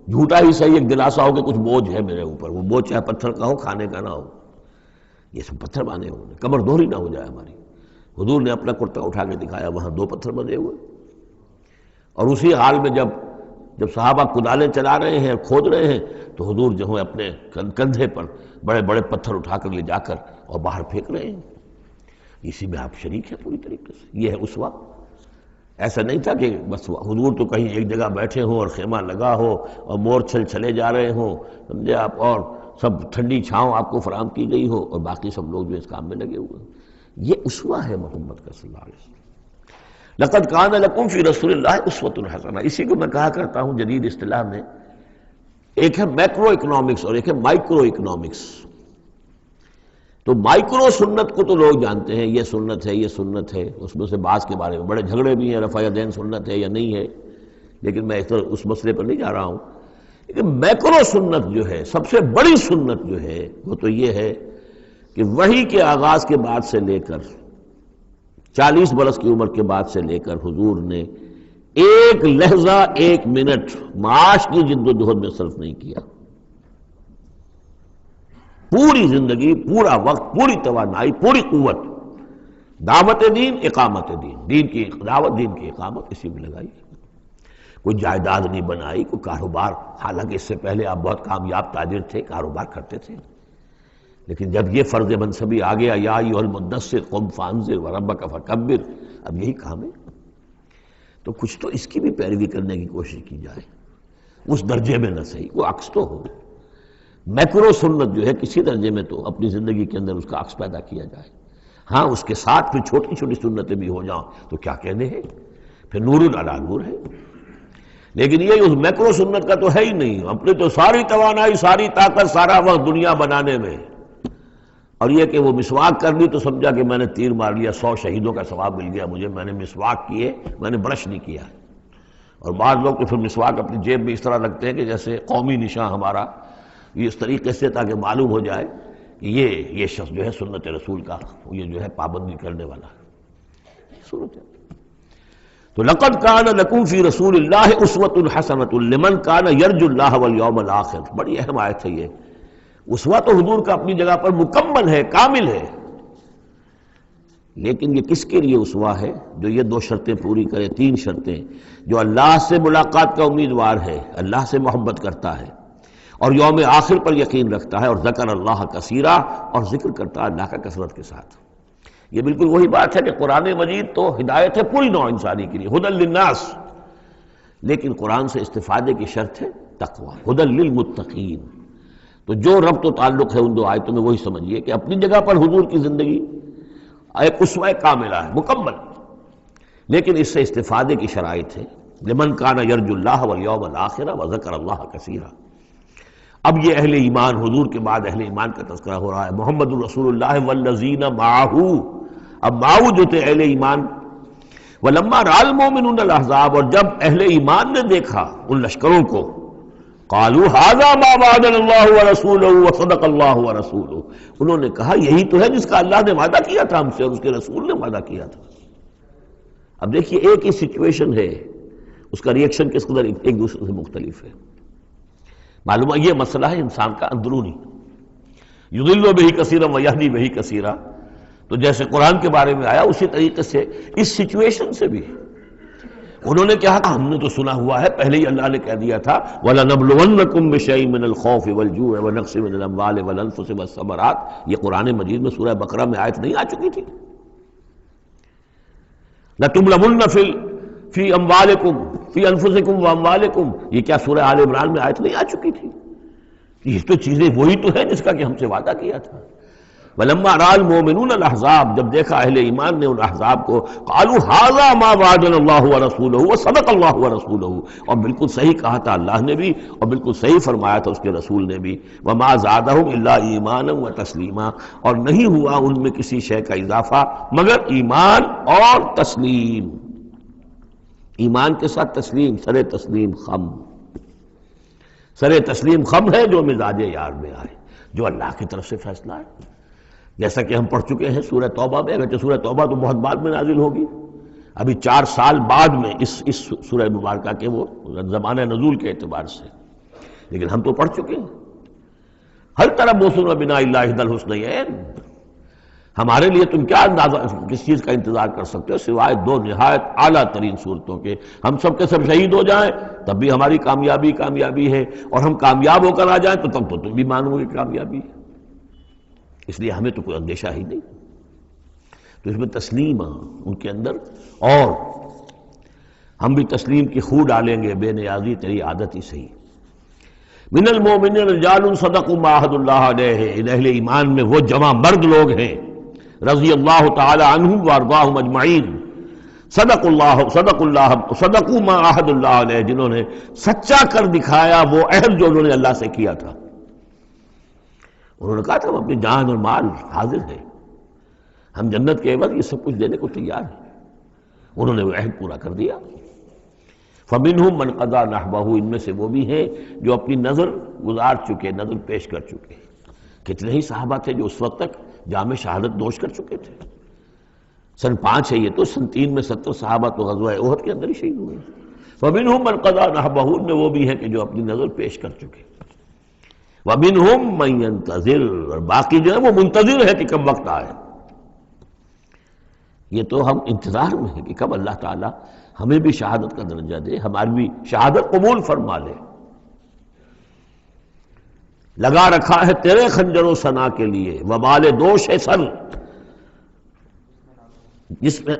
جھوٹا ہی صحیح ایک دلاسا ہو کہ کچھ بوجھ ہے میرے اوپر. وہ بوجھ چاہے پتھر کا ہو، کھانے کا نہ ہو. یہ سب پتھر باندھے ہوئے، کمر دوہری نہ ہو جائے ہماری. حضور نے اپنا کرتا اٹھا کے دکھایا، وہاں 2 پتھر بندھے ہوئے. اور اسی حال میں جب صحابہ کدالیں چلا رہے ہیں، کھود رہے ہیں، تو حضور جو ہے اپنے کندھے پر بڑے بڑے پتھر اٹھا کر لے جا کر اور باہر پھینک رہے ہیں. اسی میں آپ شریک ہیں پوری طریقے سے. یہ ہے اسوہ. ایسا نہیں تھا کہ بس حضور تو کہیں ایک جگہ بیٹھے ہوں اور خیمہ لگا ہو اور مور چھل چلے جا رہے ہوں، سمجھے آپ، اور سب ٹھنڈی چھاؤں آپ کو فراہم کی گئی ہو اور باقی سب لوگ جو اس کام میں لگے ہوئے. یہ اسوہ ہے محمد کا صلی اللہ علیہ وسلم. لقد کان لکم فی رسول اللہ اسوۃ حسنہ. اسی کو میں کہا کرتا ہوں جدید اصطلاح میں ایک ہے میکرو اکنامکس اور ایک ہے مائکرو اکنامکس. تو مائکرو سنت کو تو لوگ جانتے ہیں، یہ سنت ہے، یہ سنت ہے. اس میں سے بعض کے بارے میں بڑے جھگڑے بھی ہیں، رفع یدین سنت ہے یا نہیں ہے، لیکن میں اس مسئلے پر نہیں جا رہا ہوں. لیکن میکرو سنت جو ہے، سب سے بڑی سنت جو ہے، وہ تو یہ ہے کہ وحی کے آغاز کے بعد سے لے کر 40 برس کی عمر کے بعد سے لے کر حضور نے ایک لحظہ، ایک منٹ معاش کی جد و جہد میں صرف نہیں کیا. پوری زندگی، پورا وقت، پوری توانائی، پوری قوت دعوت دین، اقامت دین، دین کی دعوت، دین کی اقامت اسی میں لگائی. کوئی جائیداد نہیں بنائی، کوئی کاروبار. حالانکہ اس سے پہلے آپ بہت کامیاب تاجر تھے، کاروبار کرتے تھے، لیکن جب یہ فرض منصبی آ گیا، یا ایھا المدثر قم فانذر وربک فکبر، اب یہی کام ہے. تو کچھ تو اس کی بھی پیروی کرنے کی کوشش کی جائے، اس درجے میں نہ صحیح، وہ عکس تو ہو. میکرو سنت جو ہے کسی درجے میں تو اپنی زندگی کے اندر اس کا عکس پیدا کیا جائے. ہاں اس کے ساتھ پھر چھوٹی چھوٹی سنتیں بھی ہو جاؤں تو کیا کہنے ہیں، پھر نور علی نور ہے. لیکن یہ اس میکرو سنت کا تو ہے ہی نہیں. اپنے تو ساری توانائی، ساری طاقت، سارا وقت دنیا بنانے میں، اور یہ کہ وہ مسواک کر لی تو سمجھا کہ میں نے تیر مار لیا، 100 شہیدوں کا ثواب مل گیا مجھے، میں نے مسواک کیے، میں نے برش نہیں کیا. اور بعض لوگ تو پھر مسواک اپنی جیب میں اس طرح رکھتے ہیں کہ جیسے قومی نشان ہمارا، یہ اس طریقے سے تاکہ معلوم ہو جائے کہ یہ شخص جو ہے سنت رسول کا یہ جو ہے پابندی کرنے والا ہے. سنت ہے. تو لقد کان لکم فی رسول اللہ اسوۃ حسنۃ لمن کان یرجو اللہ والیوم الآخر. بڑی اہم آیت ہے یہ. اسوہ تو حضور کا اپنی جگہ پر مکمل ہے، کامل ہے، لیکن یہ کس کے لیے اسوہ ہے؟ جو یہ 2 شرطیں پوری کرے، 3 شرطیں. جو اللہ سے ملاقات کا امیدوار ہے، اللہ سے محبت کرتا ہے اور یوم آخر پر یقین رکھتا ہے، اور ذکر اللہ کثیرا، اور ذکر کرتا ہے اللہ کا کثرت کے ساتھ. یہ بالکل وہی بات ہے کہ قرآن مجید تو ہدایت ہے پوری نوع انسانی کے لیے، ھدی للناس، لیکن قرآن سے استفادے کی شرط ہے تقوی، ھدی للمتقین. تو جو ربط و تعلق ہے ان 2 آیتوں میں وہی سمجھیے کہ اپنی جگہ پر حضور کی زندگی ایک اسوہ کاملہ ہے، مکمل، لیکن اس سے استفادے کی شرائط ہے. لمن کان یرجو اللہ والیوم الآخر وذکر اللہ کثیرا. اب یہ اہل ایمان، حضور کے بعد اہل ایمان کا تذکرہ ہو رہا ہے. محمد الرسول اللہ والذین معہ. اب معہ جو تھے اہل ایمان. ولما رأى المؤمنون الاحزاب، اور جب اہل ایمان نے دیکھا ان لشکروں کو، قالوا هذا ما وعدنا الله ورسوله وصدق الله ورسوله، انہوں نے کہا یہی تو ہے جس کا اللہ نے وعدہ کیا تھا ہم سے اور اس کے رسول نے وعدہ کیا تھا. اب دیکھیے ایک ہی سچویشن ہے، اس کا ری ایکشن کس قدر ایک دوسرے سے مختلف ہے. معلوم ہے یہ مسئلہ ہے انسان کا اندرونی. یضل بہ کثیرا ویہدی بہ کثیرا. تو جیسے قرآن کے بارے میں آیا اسی طریقے سے اس سچویشن سے بھی انہوں نے کہا ہم نے تو سنا ہوا ہے، پہلے ہی اللہ نے کہہ دیا تھا وَلَنَبْلُوَنَّكُمْ بِشَيْءٍ مِّنَ الْخَوْفِ وَالْجُوعِ وَنَقْصٍ مِّنَ الْأَمْوَالِ وَالْأَنفُسِ وَالثَّمَرَاتِ، یہ قرآن مجید میں سورہ بقرہ میں آیت نہیں آ چکی تھی؟ لَتُبْلَوُنَّ فِي أَمْوَالِكُمْ فِي أَنفُسِكُمْ وَأَمْوَالِكُمْ، یہ کیا سورہ آل عمران میں آیت نہیں آ چکی تھی؟ یہ تو چیزیں وہی تو ہیں جس کا کہ ہم سے وعدہ کیا تھا۔ وَلَمَّا رَأَى الْمُؤْمِنُونَ الْأَحْزَابَ، جب دیکھا اہل ایمان نے ان احزاب کو، قالوا هذا ما وعدنا اللہ ورسولہ وصدق اللہ ورسولہ، اور بالکل صحیح کہا تھا اللہ نے بھی اور بالکل صحیح فرمایا تھا اس کے رسول نے بھی، وما زادہم الا ایمانا وتسلیما، اور نہیں ہوا ان میں کسی شے کا اضافہ مگر ایمان اور تسلیم، ایمان کے ساتھ تسلیم، سر تسلیم خم، سر تسلیم خم ہے جو مزاج یار میں آئے، جو اللہ کی طرف سے فیصلہ ہے، جیسا کہ ہم پڑھ چکے ہیں سورہ توبہ میں، اگرچہ سورہ توبہ تو بہت بعد میں نازل ہوگی، ابھی 4 سال بعد میں اس سورہ مبارکہ کے وہ زمانہ نزول کے اعتبار سے، لیکن ہم تو پڑھ چکے ہیں ہر طرح موسم بنا اللہ احد الحسنیین، ہمارے لیے تم کیا اندازہ کس چیز کا انتظار کر سکتے ہو سوائے 2 نہایت اعلیٰ ترین صورتوں کے، ہم سب کے سب شہید ہو جائیں تب بھی ہماری کامیابی ہے، اور ہم کامیاب ہو کر آ جائیں تو تب تو تم بھی مانو گے کامیابی ہے، اس لیے ہمیں تو کوئی اندیشہ ہی نہیں۔ تو اس میں تسلیم ان کے اندر، اور ہم بھی تسلیم کی خو ڈالیں گے، بے نیازی تیری عادت ہی صحیح۔ من المؤمنین رجال صدقوا ما عاہدوا اللہ علیہ، اہل ایمان میں وہ جمع مرد لوگ ہیں رضی اللہ تعالی عنہم وارضاہم اجمعین، صدقوا ما عاہدوا اللہ علیہ، جنہوں نے سچا کر دکھایا وہ عہد جو انہوں نے اللہ سے کیا تھا۔ انہوں نے کہا تھا ہم اپنی جان اور مال حاضر ہیں، ہم جنت کے عوض یہ سب کچھ دینے کو تیار ہیں، انہوں نے وہ عہد پورا کر دیا۔ فَمِنْهُمْ مَنْ قَضَى نَحْبَهُ، ان میں سے وہ بھی ہیں جو اپنی نظر گزار چکے، نظر پیش کر چکے۔ کتنے ہی صحابہ تھے جو اس وقت تک جام شہادت نوش کر چکے تھے، سن 5 ہے یہ تو، سن 3 میں 70 صحابہ تو غزوہ احد کے اندر ہی شہید ہوئے۔ فَمِنْهُمْ مَنْ قَضَى نَحْبَهُ، ان میں وہ بھی ہیں کہ جو اپنی نظر پیش کر چکے۔ وَمِنْهُمْ مَنْ يَنْتَظِرُ، اور باقی جو ہے وہ منتظر ہے کہ کب وقت آئے۔ یہ تو ہم انتظار میں ہیں کہ کب اللہ تعالیٰ ہمیں بھی شہادت کا درجہ دے، ہماری بھی شہادت قبول فرما لے۔ لگا رکھا ہے تیرے خنجر و ثنا کے لیے وبال دوش سر، جس میں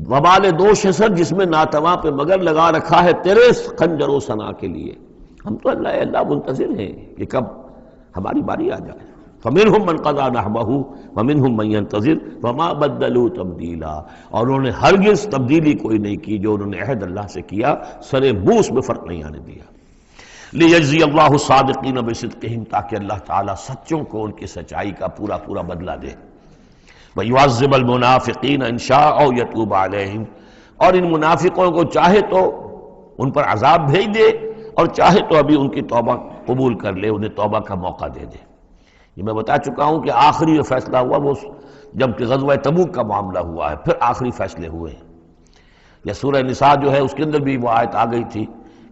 وبال دوش سر، جس میں ناتواں پہ مگر لگا رکھا ہے تیرے خنجر و ثنا کے لیے۔ ہم تو اللہ منتظر ہیں کہ کب ہماری باری آ جائے۔ فَمِنْهُمْ مَنْ قَضَى نَحْبَهُ وَمِنْهُمْ مَنْ يَنْتَظِرُ وَمَا بَدَّلُوا تَبْدِيلًا، اور انہوں نے ہرگز تبدیلی کوئی نہیں کی جو انہوں نے عہد اللہ سے کیا، سر موس میں فرق نہیں آنے دیا۔ لِيَجْزِيَ اللَّهُ الصَّادِقِينَ بِصِدْقِهِمْ، تاکہ اللہ تعالیٰ سچوں کو ان کی سچائی کا پورا بدلہ دے۔ وَيُعَذِّبَ الْمُنَافِقِينَ إِن شَاءَ أَوْ يَتُوبَ عَلَيْهِمْ، اور ان منافقوں کو چاہے تو ان پر عذاب بھیج دے، اور چاہے تو ابھی ان کی توبہ قبول کر لے، انہیں توبہ کا موقع دے دے۔ یہ میں بتا چکا ہوں کہ آخری جو فیصلہ ہوا وہ جب کہ غزوہ تبوک کا معاملہ ہوا ہے، پھر آخری فیصلے ہوئے ہیں۔ یا سورہ نساء جو ہے اس کے اندر بھی وہ آیت آ گئی تھی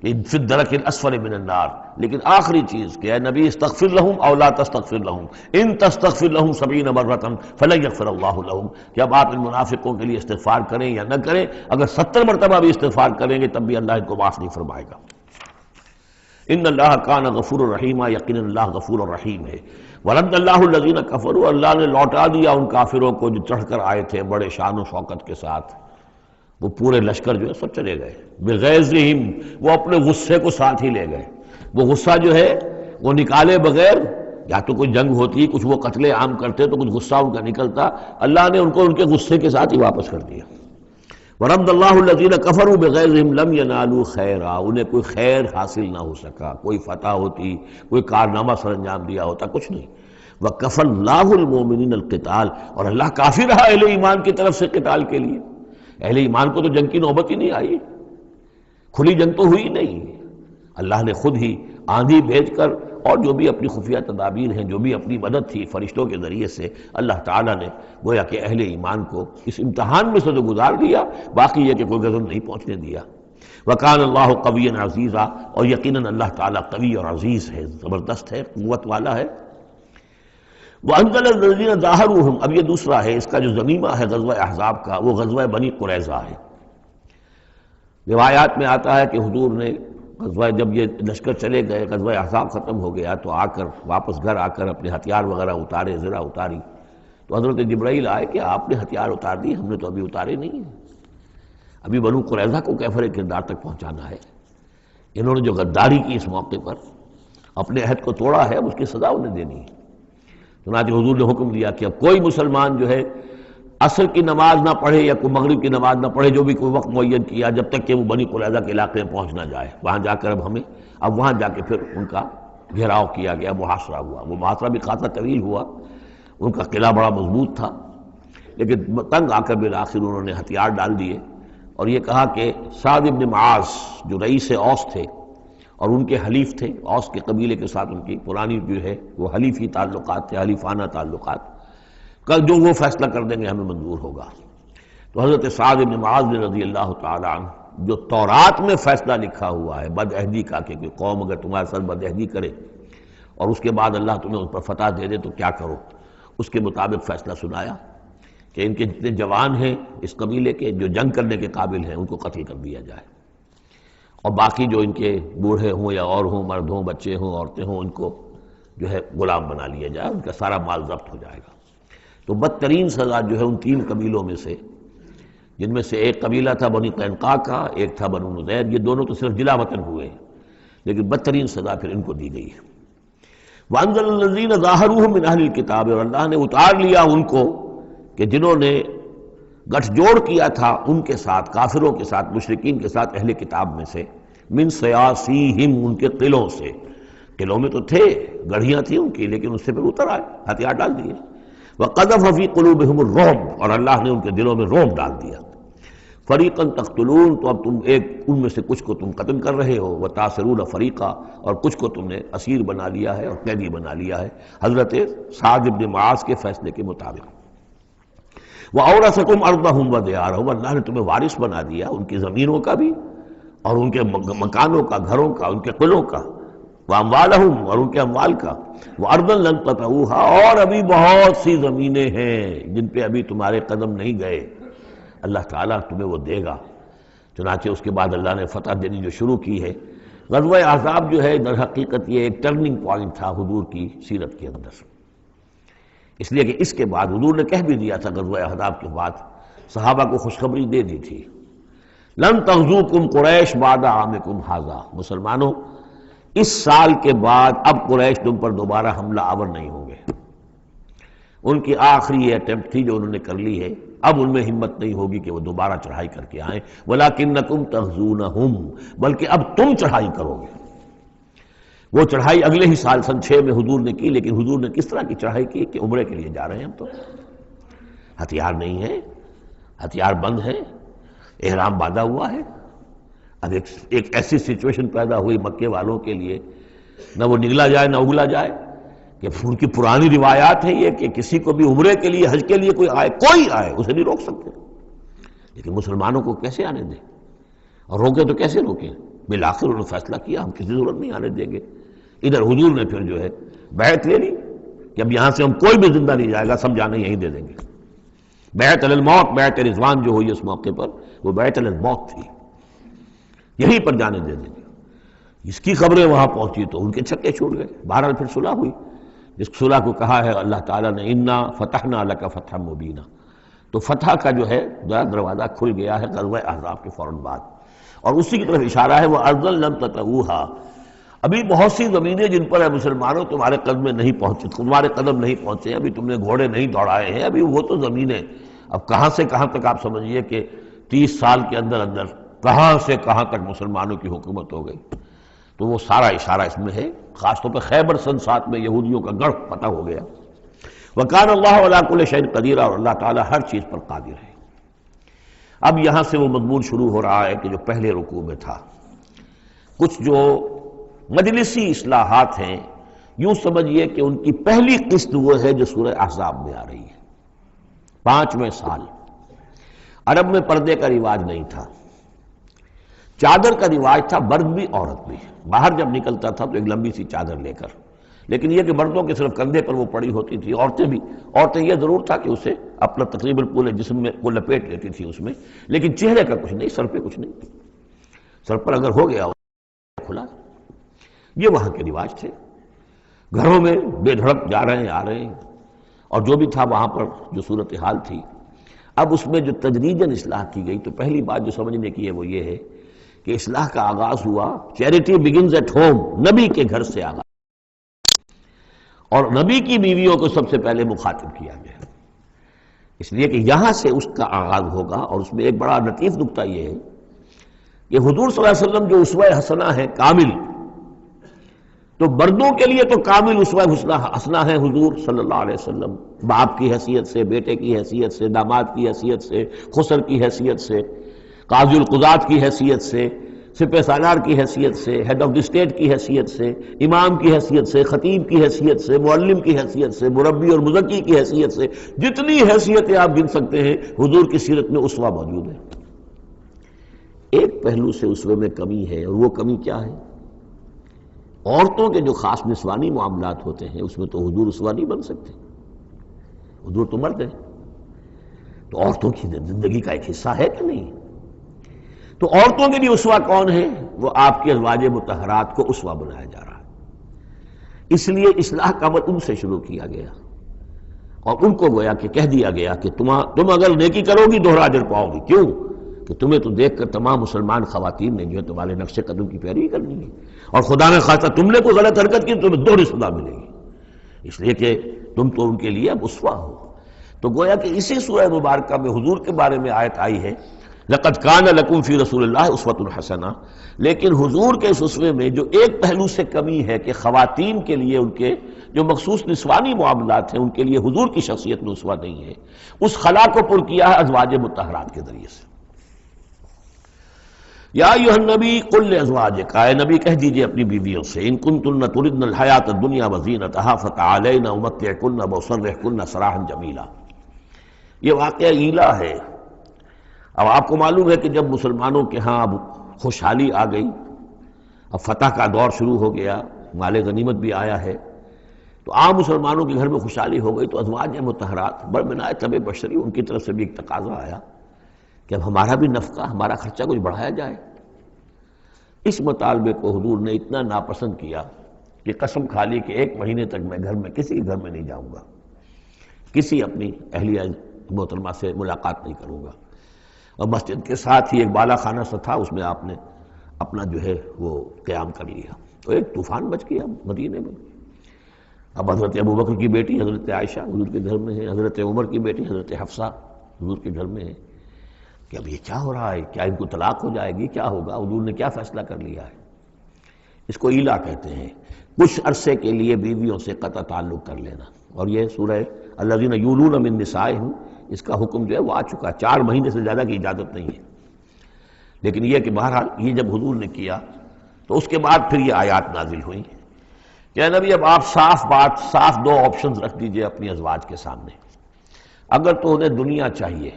کہ فی الدرک الاسفل من النار، لیکن آخری چیز کہ اے نبی استغفر لہم او لا تستغفر لہم ان تستغفر لہم 70 مرۃ فلن یغفر اللہ لہم، کہ اب آپ ان منافقوں کے لیے استغفار کریں یا نہ کریں، اگر 70 مرتبہ بھی استغفار کریں گے تب بھی اللہ ان کو معاف نہیں فرمائے گا۔ ان اللہ کان غفور الرحیم، یقینا اللہ غفور الرحیم ہے۔ ورد اللہ الذین کفروا، اللہ نے لوٹا دیا ان کافروں کو جو چڑھ کر آئے تھے بڑے شان و شوکت کے ساتھ، وہ پورے لشکر جو ہے سب چلے گئے بغیظہم، وہ اپنے غصے کو ساتھ ہی لے گئے۔ وہ غصہ جو ہے وہ نکالے بغیر، یا تو کوئی جنگ ہوتی، کچھ وہ قتل عام کرتے تو کچھ غصہ ان کا نکلتا، اللہ نے ان کو ان کے غصے کے ساتھ ہی واپس کر دیا۔ ورد اللہ الذین کفروا بغیظہم لم ینالوا خیرا، انہیں کوئی خیر حاصل نہ ہو سکا، کوئی فتح ہوتی، کوئی کارنامہ سر انجام دیا ہوتا، کچھ نہیں۔ وکفى اللہ المؤمنین القتال، اور اللہ کافی رہا اہل ایمان کی طرف سے قتال کے لیے۔ اہل ایمان کو تو جنگ کی نوبت ہی نہیں آئی، کھلی جنگ تو ہوئی نہیں، اللہ نے خود ہی آندھی بھیج کر اور جو بھی اپنی خفیہ تدابیر ہیں، جو بھی اپنی مدد تھی فرشتوں کے ذریعے سے، اللہ تعالیٰ نے گویا کہ اہل ایمان کو اس امتحان میں سے تو گزار دیا، باقی یہ کہ کوئی غزو نہیں پہنچنے دیا۔ وَكَانَ اللَّهُ قَوِيًّا عَزِيزًا، اور یقیناً اللہ تعالیٰ قوی اور عزیز ہے، زبردست ہے، قوت والا ہے۔ وَأَنزَلَ الَّذِينَ ظَاهَرُوهُمْ، اب یہ دوسرا ہے، اس کا جو ضمیمہ ہے غزوہ احزاب کا، وہ غزوہ بنی قریظہ ہے۔ روایات میں آتا ہے کہ حضور نے غزوہ، جب یہ لشکر چلے گئے، غزوہ احزاب ختم ہو گیا، تو آ کر واپس گھر آ کر اپنے ہتھیار وغیرہ اتارے، زرہ اتاری، تو حضرت جبرائیل آئے کہ آپ نے ہتھیار اتار دیے، ہم نے تو ابھی اتارے نہیں ہیں، ابھی بنو قریظہ کو کیفر کردار تک پہنچانا ہے۔ انہوں نے جو غداری کی اس موقع پر، اپنے عہد کو توڑا ہے، اس کی سزا انہیں دینی ہے۔ چنانچہ حضور نے حکم دیا کہ اب کوئی مسلمان جو ہے عصر کی نماز نہ پڑھے یا کوئی مغرب کی نماز نہ پڑھے، جو بھی کوئی وقت معین کیا، جب تک کہ وہ بنی قریظہ کے علاقے میں پہنچ نہ جائے۔ وہاں جا کر اب وہاں جا کے پھر ان کا گھیراؤ کیا گیا، محاصرہ ہوا۔ وہ محاصرہ بھی خاصا طویل ہوا، ان کا قلعہ بڑا مضبوط تھا، لیکن تنگ آ کر بالآخر انہوں نے ہتھیار ڈال دیے، اور یہ کہا کہ سعد بن معاذ جو رئیس اوس تھے اور ان کے حلیف تھے، اوس کے قبیلے کے ساتھ ان کی پرانی جو ہے وہ حلیفی تعلقات تھے، حلیفانہ تعلقات، کل جو وہ فیصلہ کر دیں گے ہمیں منظور ہوگا۔ تو حضرت سعد بن معاذ رضی اللہ تعالی عنہ، جو تورات میں فیصلہ لکھا ہوا ہے بد عہدی کا، کہ قوم اگر تمہارے ساتھ بد عہدی کرے اور اس کے بعد اللہ تمہیں اس پر فتح دے دے تو کیا کرو، اس کے مطابق فیصلہ سنایا کہ ان کے جتنے جوان ہیں اس قبیلے کے جو جنگ کرنے کے قابل ہیں ان کو قتل کر دیا جائے، اور باقی جو ان کے بوڑھے ہوں یا اور ہوں، مرد ہوں، بچے ہوں، عورتیں ہوں، ان کو جو ہے غلام بنا لیا جائے، ان کا سارا مال ضبط ہو جائے گا۔ تو بدترین سزا جو ہے ان تین قبیلوں میں سے، جن میں سے ایک قبیلہ تھا بنی قینقاع کا، ایک تھا بنو نذیر، یہ دونوں تو صرف جلا وطن ہوئے ہیں، لیکن بدترین سزا پھر ان کو دی گئی ہے۔ وَأَنزَلَ الَّذِينَ ظَاهَرُوهُم مِّنْ أَهْلِ الْكِتَابِ، اور اللہ نے اتار لیا ان کو کہ جنہوں نے گٹھ جوڑ کیا تھا ان کے ساتھ، کافروں کے ساتھ، مشرکین کے ساتھ، اہل کتاب میں سے، من سیاسیہم، ان کے قلعوں سے، قلعوں میں تو تھے، گڑھیاں تھیں ان کی، لیکن اس سے پھر اتر آئے، ہتھیار ڈال دیے۔ وَقَذَفَ فِي قُلُوبِهِمُ الرُّعْبَ، اور اللہ نے ان کے دلوں میں رعب ڈال دیا۔ فَرِيقًا تَقْتُلُونَ، تو اب تم ایک ان میں سے کچھ کو تم قتل کر رہے ہو، وَتَأْسِرُونَ فَرِيقًا، اور کچھ کو تم نے اسیر بنا لیا ہے اور قیدی بنا لیا ہے، حضرت سعد بن معاذ کے فیصلے کے مطابق۔ وَأَوْرَثَكُمْ أَرْضَهُمْ وَدِيَارَهُمْ، اللہ نے تمہیں وارث بنا دیا ان کی زمینوں کا بھی اور ان کے مکانوں کا، گھروں کا، ان کے قلعوں کا، وَأَمْوَالَهُمْ، اور ان کے اموال کا، وَأَرْضًا لَّن تَطَئُوهَا، اور ابھی بہت سی زمینیں ہیں جن پہ ابھی تمہارے قدم نہیں گئے، اللہ تعالیٰ تمہیں وہ دے گا۔ چنانچہ اس کے بعد اللہ نے فتح دینی جو شروع کی ہے۔ غزوہ احزاب جو ہے در حقیقت یہ ایک ٹرننگ پوائنٹ تھا حضور کی سیرت کے اندر، اس لیے کہ اس کے بعد حضور نے کہہ بھی دیا تھا، غزوہ احزاب کے بعد صحابہ کو خوشخبری دے دی تھی، لن تغزوکم قریش بعد عامکم ھذا، مسلمانوں اس سال کے بعد اب قریش تم پر دوبارہ حملہ آور نہیں ہوں گے۔ ان کی آخری یہ اٹیمپٹ تھی جو انہوں نے کر لی ہے، اب ان میں ہمت نہیں ہوگی کہ وہ دوبارہ چڑھائی کر کے آئیں، وَلَكِنَّكُمْ تَغْزُونَهُمْ، بلکہ اب تم چڑھائی کرو گے۔ وہ چڑھائی اگلے ہی سال سن 6 میں حضور نے کی، لیکن حضور نے کس طرح کی چڑھائی کی کہ عمرے کے لیے جا رہے ہیں ہم، تو ہتھیار نہیں ہے، ہتھیار بند ہے، احرام باندھا ہوا ہے۔ اب ایک ایسی سچویشن پیدا ہوئی مکے والوں کے لیے، نہ وہ نگلا جائے نہ اگلا جائے، کہ ان کی پرانی روایات ہیں یہ کہ کسی کو بھی عمرے کے لیے، حج کے لیے کوئی آئے اسے نہیں روک سکتے، لیکن مسلمانوں کو کیسے آنے دیں، اور روکے تو کیسے روکیں؟ بالآخر انہوں نے فیصلہ کیا ہم کسی ضرورت نہیں آنے دیں گے۔ ادھر حضور نے پھر جو ہے بیعت لے لی کہ اب یہاں سے ہم کوئی بھی زندہ نہیں جائے گا، سب جانے یہیں دے دیں گے۔ بیعت علی الموت، بیعت رضوان جو ہوئی اس موقع پر، وہ بیعت علی الموت تھی، یہیں پر جانے دے دیں گے۔ اس کی خبریں وہاں پہنچی تو ان کے چھکے چھوٹ گئے۔ بہرحال پھر صلح ہوئی، جس صلح کو کہا ہے اللہ تعالیٰ نے انا فتحنا لک فتحا مبینا، تو فتح کا جو ہے دروازہ کھل گیا ہے غزوہ احزاب کے فوراً بعد، اور اسی کی طرف اشارہ ہے وہ ارضا لم تطئوها، ابھی بہت سی زمینیں جن پر مسلمانوں تمہارے قدم میں نہیں پہنچے، تمہارے قدم نہیں پہنچے، ابھی تم نے گھوڑے نہیں دوڑائے ہیں، ابھی وہ تو زمینیں اب کہاں سے کہاں تک آپ سمجھیے کہ 30 سال کے اندر اندر کہاں سے کہاں تک مسلمانوں کی حکومت ہو گئی۔ تو وہ سارا اشارہ اس میں ہے، خاص طور پہ خیبر سن 7 میں یہودیوں کا گڑھ پتہ ہو گیا۔ وَكَانَ اللَّهُ عَلَىٰ كُلِّ شَيْءٍ قَدِيرًا، اور اللہ تعالیٰ ہر چیز پر قادر ہے۔ اب یہاں سے وہ مضمون شروع ہو رہا ہے کہ جو پہلے رکوع میں تھا، کچھ جو مجلسی اصلاحات ہیں، یوں سمجھیے کہ ان کی پہلی قسط وہ ہے جو سورہ احزاب میں آ رہی ہے۔ 5ویں سال عرب میں پردے کا رواج نہیں تھا، چادر کا رواج تھا، مرد بھی عورت بھی، باہر جب نکلتا تھا تو ایک لمبی سی چادر لے کر، لیکن یہ کہ مردوں کے صرف کندھے پر وہ پڑی ہوتی تھی، عورتیں یہ ضرور تھا کہ اسے اپنا تقریباً پورے جسم میں وہ لپیٹ لیتی تھی اس میں، لیکن چہرے کا کچھ نہیں، سر پہ کچھ نہیں، سر پر اگر ہو گیا کھلا۔ یہ وہاں کے رواج تھے، گھروں میں بے دھڑک جا رہے ہیں آ رہے ہیں، اور جو بھی تھا وہاں پر جو صورتحال تھی۔ اب اس میں جو تدریجاً اصلاح کی گئی، تو پہلی بات جو سمجھنے کی ہے وہ یہ ہے کہ اصلاح کا آغاز ہوا، چیریٹی بگنز ایٹ ہوم، نبی کے گھر سے آغاز، اور نبی کی بیویوں کو سب سے پہلے مخاطب کیا گیا، اس لیے کہ یہاں سے اس کا آغاز ہوگا۔ اور اس میں ایک بڑا لطیف نکتہ یہ ہے کہ حضور صلی اللہ علیہ وسلم جو اسوہ حسنہ ہے کامل، تو مردوں کے لیے تو کامل اسوہ حسنہ ہے حضور صلی اللہ علیہ وسلم، باپ کی حیثیت سے، بیٹے کی حیثیت سے، داماد کی حیثیت سے، خسر کی حیثیت سے، قاضی القضات کی حیثیت سے، سپہ سالار کی حیثیت سے، ہیڈ آف دی اسٹیٹ کی حیثیت سے، امام کی حیثیت سے، خطیب کی حیثیت سے، معلم کی حیثیت سے، مربی اور مزکی کی حیثیت سے، جتنی حیثیتیں آپ گن سکتے ہیں حضور کی سیرت میں اسوہ موجود ہے۔ ایک پہلو سے اسوے میں کمی ہے، اور وہ کمی کیا ہے؟ عورتوں کے جو خاص نسوانی معاملات ہوتے ہیں اس میں تو حضور اسوہ نہیں بن سکتے، حضور تو مرد ہیں، تو عورتوں کی زندگی کا ایک حصہ ہے کہ نہیں؟ تو عورتوں کے لیے اسوہ کون ہے؟ وہ آپ کے ازواج مطہرات کو اسوہ بنایا جا رہا ہے، اس لیے اصلاح کا عمل ان سے شروع کیا گیا، اور ان کو گویا کہ کہہ دیا گیا کہ تم اگر نیکی کرو گی دوہرا اجر پاؤ گی، کیوں کہ تمہیں تو دیکھ کر تمام مسلمان خواتین نے جو ہے تمہارے نقش قدم کی پیروی کرنی ہے، اور خدا نے خواستہ تم نے کوئی غلط حرکت کی تمہیں دوہری سزا ملے گی، اس لیے کہ تم تو ان کے لیے اب اسوہ ہو۔ تو گویا کہ اسی سورہ مبارکہ میں حضور کے بارے میں آیت آئی ہے لَقَدْ كَانَ لَكُمْ فِي رَسُولِ اللَّهِ أُسْوَةٌ حَسَنَةٌ، لیکن حضور کے اس اسوے میں جو ایک پہلو سے کمی ہے کہ خواتین کے لیے ان کے جو مخصوص نسوانی معاملات ہیں ان کے لیے حضور کی شخصیت میں اسوہ نہیں ہے، اس خلا کو پر کیا ہے ازواج مطہرات کے ذریعے سے۔ یا ایھا النبی قل لازواجک، اے نبی کہہ دیجئے اپنی بیویوں سے، ان کنتن تردن الحیاۃ الدنیا وزینتہا فتعالین امتعکن واسرحکن سراحا جمیلا۔ یہ واقعہ ایلا ہے۔ اب آپ کو معلوم ہے کہ جب مسلمانوں کے ہاں اب خوشحالی آ گئی، اب فتح کا دور شروع ہو گیا، مال غنیمت بھی آیا ہے، تو عام مسلمانوں کے گھر میں خوشحالی ہو گئی، تو ازواج مطہرات بڑے طبع بشری ان کی طرف سے بھی ایک تقاضا آیا کہ اب ہمارا بھی نفقہ، ہمارا خرچہ کچھ بڑھایا جائے۔ اس مطالبے کو حضور نے اتنا ناپسند کیا کہ قسم کھا لی کہ 1 مہینے تک میں گھر میں کسی کے گھر میں نہیں جاؤں گا، کسی اپنی اہلیہ محترمہ سے ملاقات نہیں کروں گا، اور مسجد کے ساتھ ہی ایک بالا خانہ سا تھا، اس میں آپ نے اپنا جو ہے وہ قیام کر لیا، تو ایک طوفان مچ گیا مدینے میں۔ اب حضرت ابوبکر کی بیٹی حضرت عائشہ حضور کے گھر میں ہے، حضرت عمر کی بیٹی حضرت حفصہ حضور کے گھر میں ہے، کہ اب یہ کیا ہو رہا ہے، کیا ان کو طلاق ہو جائے گی، کیا ہوگا، حضور نے کیا فیصلہ کر لیا ہے؟ اس کو ایلا کہتے ہیں، کچھ عرصے کے لیے بیویوں سے قطع تعلق کر لینا، اور یہ سورہ الذین یولون من نسائہم، اس کا حکم جو ہے وہ آ چکا، 4 مہینے سے زیادہ کی اجازت نہیں ہے، لیکن یہ کہ بہرحال یہ جب حضور نے کیا تو اس کے بعد پھر یہ آیات نازل ہوئیں کہ نبی اب آپ صاف 2 آپشنز رکھ دیجئے اپنی ازواج کے سامنے، اگر تو انہیں دنیا چاہیے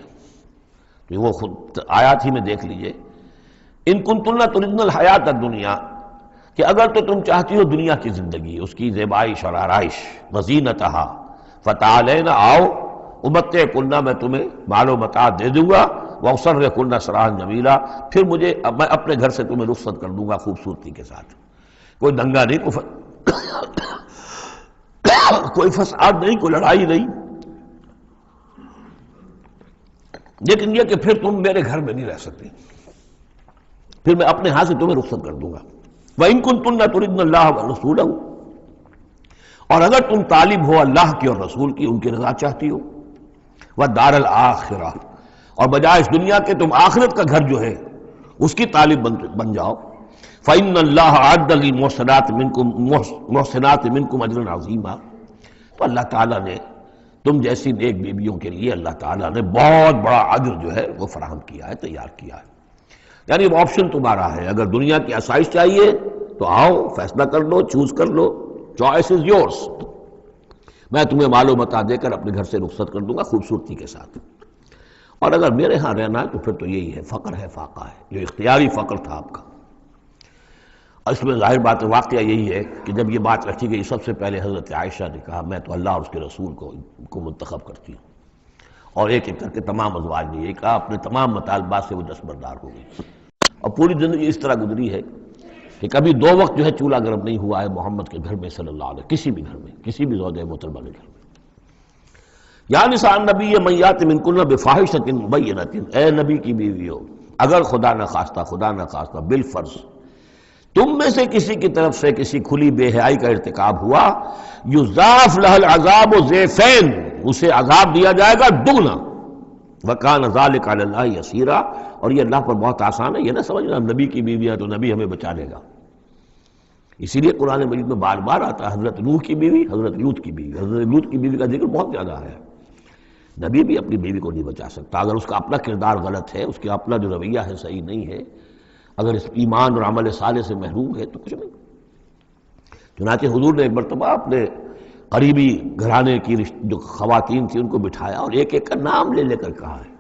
تو وہ خود آیات ہی میں دیکھ لیجئے، ان کنتن تردن الحیات الدنیا، کہ اگر تو تم چاہتی ہو دنیا کی زندگی، اس کی زیبائش اور آرائش، وزینتہا فتعالین، آؤ امتعکن، میں تمہیں مال و متاع دے دوں گا، واسرحکن سراحا جمیلا، پھر میں اپنے گھر سے تمہیں رخصت کر دوں گا خوبصورتی کے ساتھ، کوئی دنگا نہیں، کوئی فساد نہیں، کوئی لڑائی نہیں، لیکن یہ کہ پھر تم میرے گھر میں نہیں رہ سکتی، پھر میں اپنے ہاتھ سے تمہیں رخصت کر دوں گا۔ وَإِن كُنتُنَّ تُرِدْنَ اللَّهَ وَرَسُولَهُ، اور اگر تم طالب ہو اللہ کی اور رسول کی، ان کی رضا چاہتی ہو، وَالدَّارَ الْآخِرَةَ، اور بجائے اس دنیا کے تم آخرت کا گھر جو ہے اس کی طالب بن جاؤ، فَإِنَّ اللَّهَ أَعَدَّ لِلْمُحْسِنَاتِ مِنْكُمْ أَجْرًا عَظِيمًا، تو اللہ تعالیٰ نے تم جیسی نیک بیویوں کے لیے اللہ تعالیٰ نے بہت بڑا اجر جو ہے وہ فراہم کیا ہے، تیار کیا ہے۔ یعنی وہ آپشن تمہارا ہے، اگر دنیا کی آسائش چاہیے تو آؤ، فیصلہ کر لو، چوز کر لو، چوائس از یورس، میں تمہیں مال و متاع دے کر اپنے گھر سے رخصت کر دوں گا خوبصورتی کے ساتھ، اور اگر میرے ہاں رہنا ہے تو پھر تو یہی ہے، فقر ہے، فاقہ ہے، جو اختیاری فقر تھا آپ کا۔ اس میں ظاہر بات واقعہ یہی ہے کہ جب یہ بات رکھی گئی سب سے پہلے حضرت عائشہ نے کہا میں تو اللہ اور اس کے رسول کو منتخب کرتی ہوں، اور ایک ایک کر کے تمام ازواج نے یہ کہا، اپنے تمام مطالبات سے وہ دستبردار ہو گئی، اور پوری زندگی اس طرح گزری ہے کہ کبھی 2 وقت جو ہے چولہا گرم نہیں ہوا ہے محمد کے گھر میں صلی اللہ علیہ، کسی بھی گھر میں، کسی بھی زوجہ محترمہ کے گھر میں۔ یا نساء النبی من یات منکن بفاحشۃ مبینۃ، اے نبی کی بیویوں، اگر خدا نخواستہ بالفرض تم میں سے کسی کی طرف سے کسی کھلی بے حیائی کا ارتکاب ہوا، یضاف لہ العذاب ضعفین، اسے عذاب دیا جائے گا دگنا، وکان ذلک علی اللہ یسیرا، اور یہ اللہ پر بہت آسان ہے، یہ نہ سمجھنا نبی کی بیویاں تو نبی ہمیں بچا لے گا۔ اسی لیے قرآن مجید میں بار بار آتا ہے حضرت نوح کی بیوی، حضرت لوط کی بیوی، حضرت لوط کی بیوی کا ذکر بہت زیادہ ہے۔ نبی بھی اپنی بیوی کو نہیں بچا سکتا، اگر اس کا اپنا کردار غلط ہے، اس کا اپنا جو رویہ ہے صحیح نہیں ہے، اگر اس ایمان اور عمل صالح سے محروم ہے تو کچھ نہیں۔ چنانچہ حضور نے ایک مرتبہ اپنے قریبی گھرانے کی جو خواتین تھیں ان کو بٹھایا اور ایک ایک کا نام لے کر کہا ہے،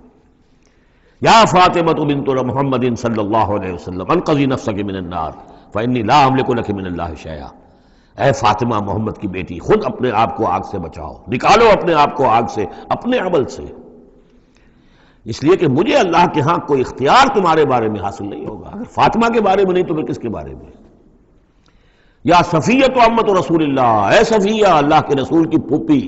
یا فاطمہ بنت محمد صلی اللہ علیہ وسلم انقذی نفسک من النار فانی لا املک لک من اللہ شیئا، اے فاطمہ محمد کی بیٹی، خود اپنے آپ کو آگ سے بچاؤ، نکالو اپنے آپ کو آگ سے اپنے عمل سے، اس لیے کہ مجھے اللہ کے ہاں کوئی اختیار تمہارے بارے میں حاصل نہیں ہوگا، اگر فاطمہ کے بارے میں نہیں تو پھر کس کے بارے میں؟ یا صفیہ امت رسول اللہ، اے صفیہ اللہ کے رسول کی پھوپھی،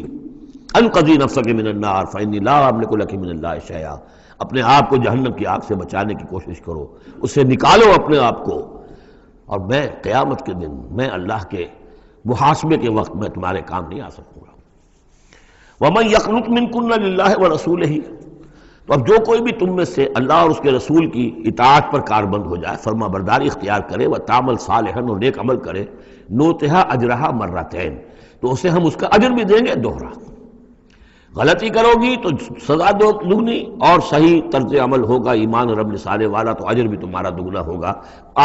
انقذی نفسک من النار فانی لا املک لک من اللہ شیئا، اپنے آپ کو جہنم کی آگ سے بچانے کی کوشش کرو، اس سے نکالو اپنے آپ کو، اور میں قیامت کے دن، میں اللہ کے محاسبے کے وقت میں تمہارے کام نہیں آ سکوں گا۔ وَمَن يَقْنُتْ مِنكُنَّ لِلَّهِ وَرَسُولِهِ، تو اب جو کوئی بھی تم میں سے اللہ اور اس کے رسول کی اطاعت پر کاربند ہو جائے، فرما برداری اختیار کرے، وَتَعْمَلْ صَالِحًا، اور نیک عمل کرے، نُؤْتِهَا أَجْرَهَا مَرَّتَيْن، تو اسے ہم اس کا اجر بھی دیں گے دوہرا۔ غلطی کرو گی تو سزا دگنی، اور صحیح طرز عمل ہوگا ایمان اور عمل صالح والا تو اجر بھی تمہارا دگنا ہوگا۔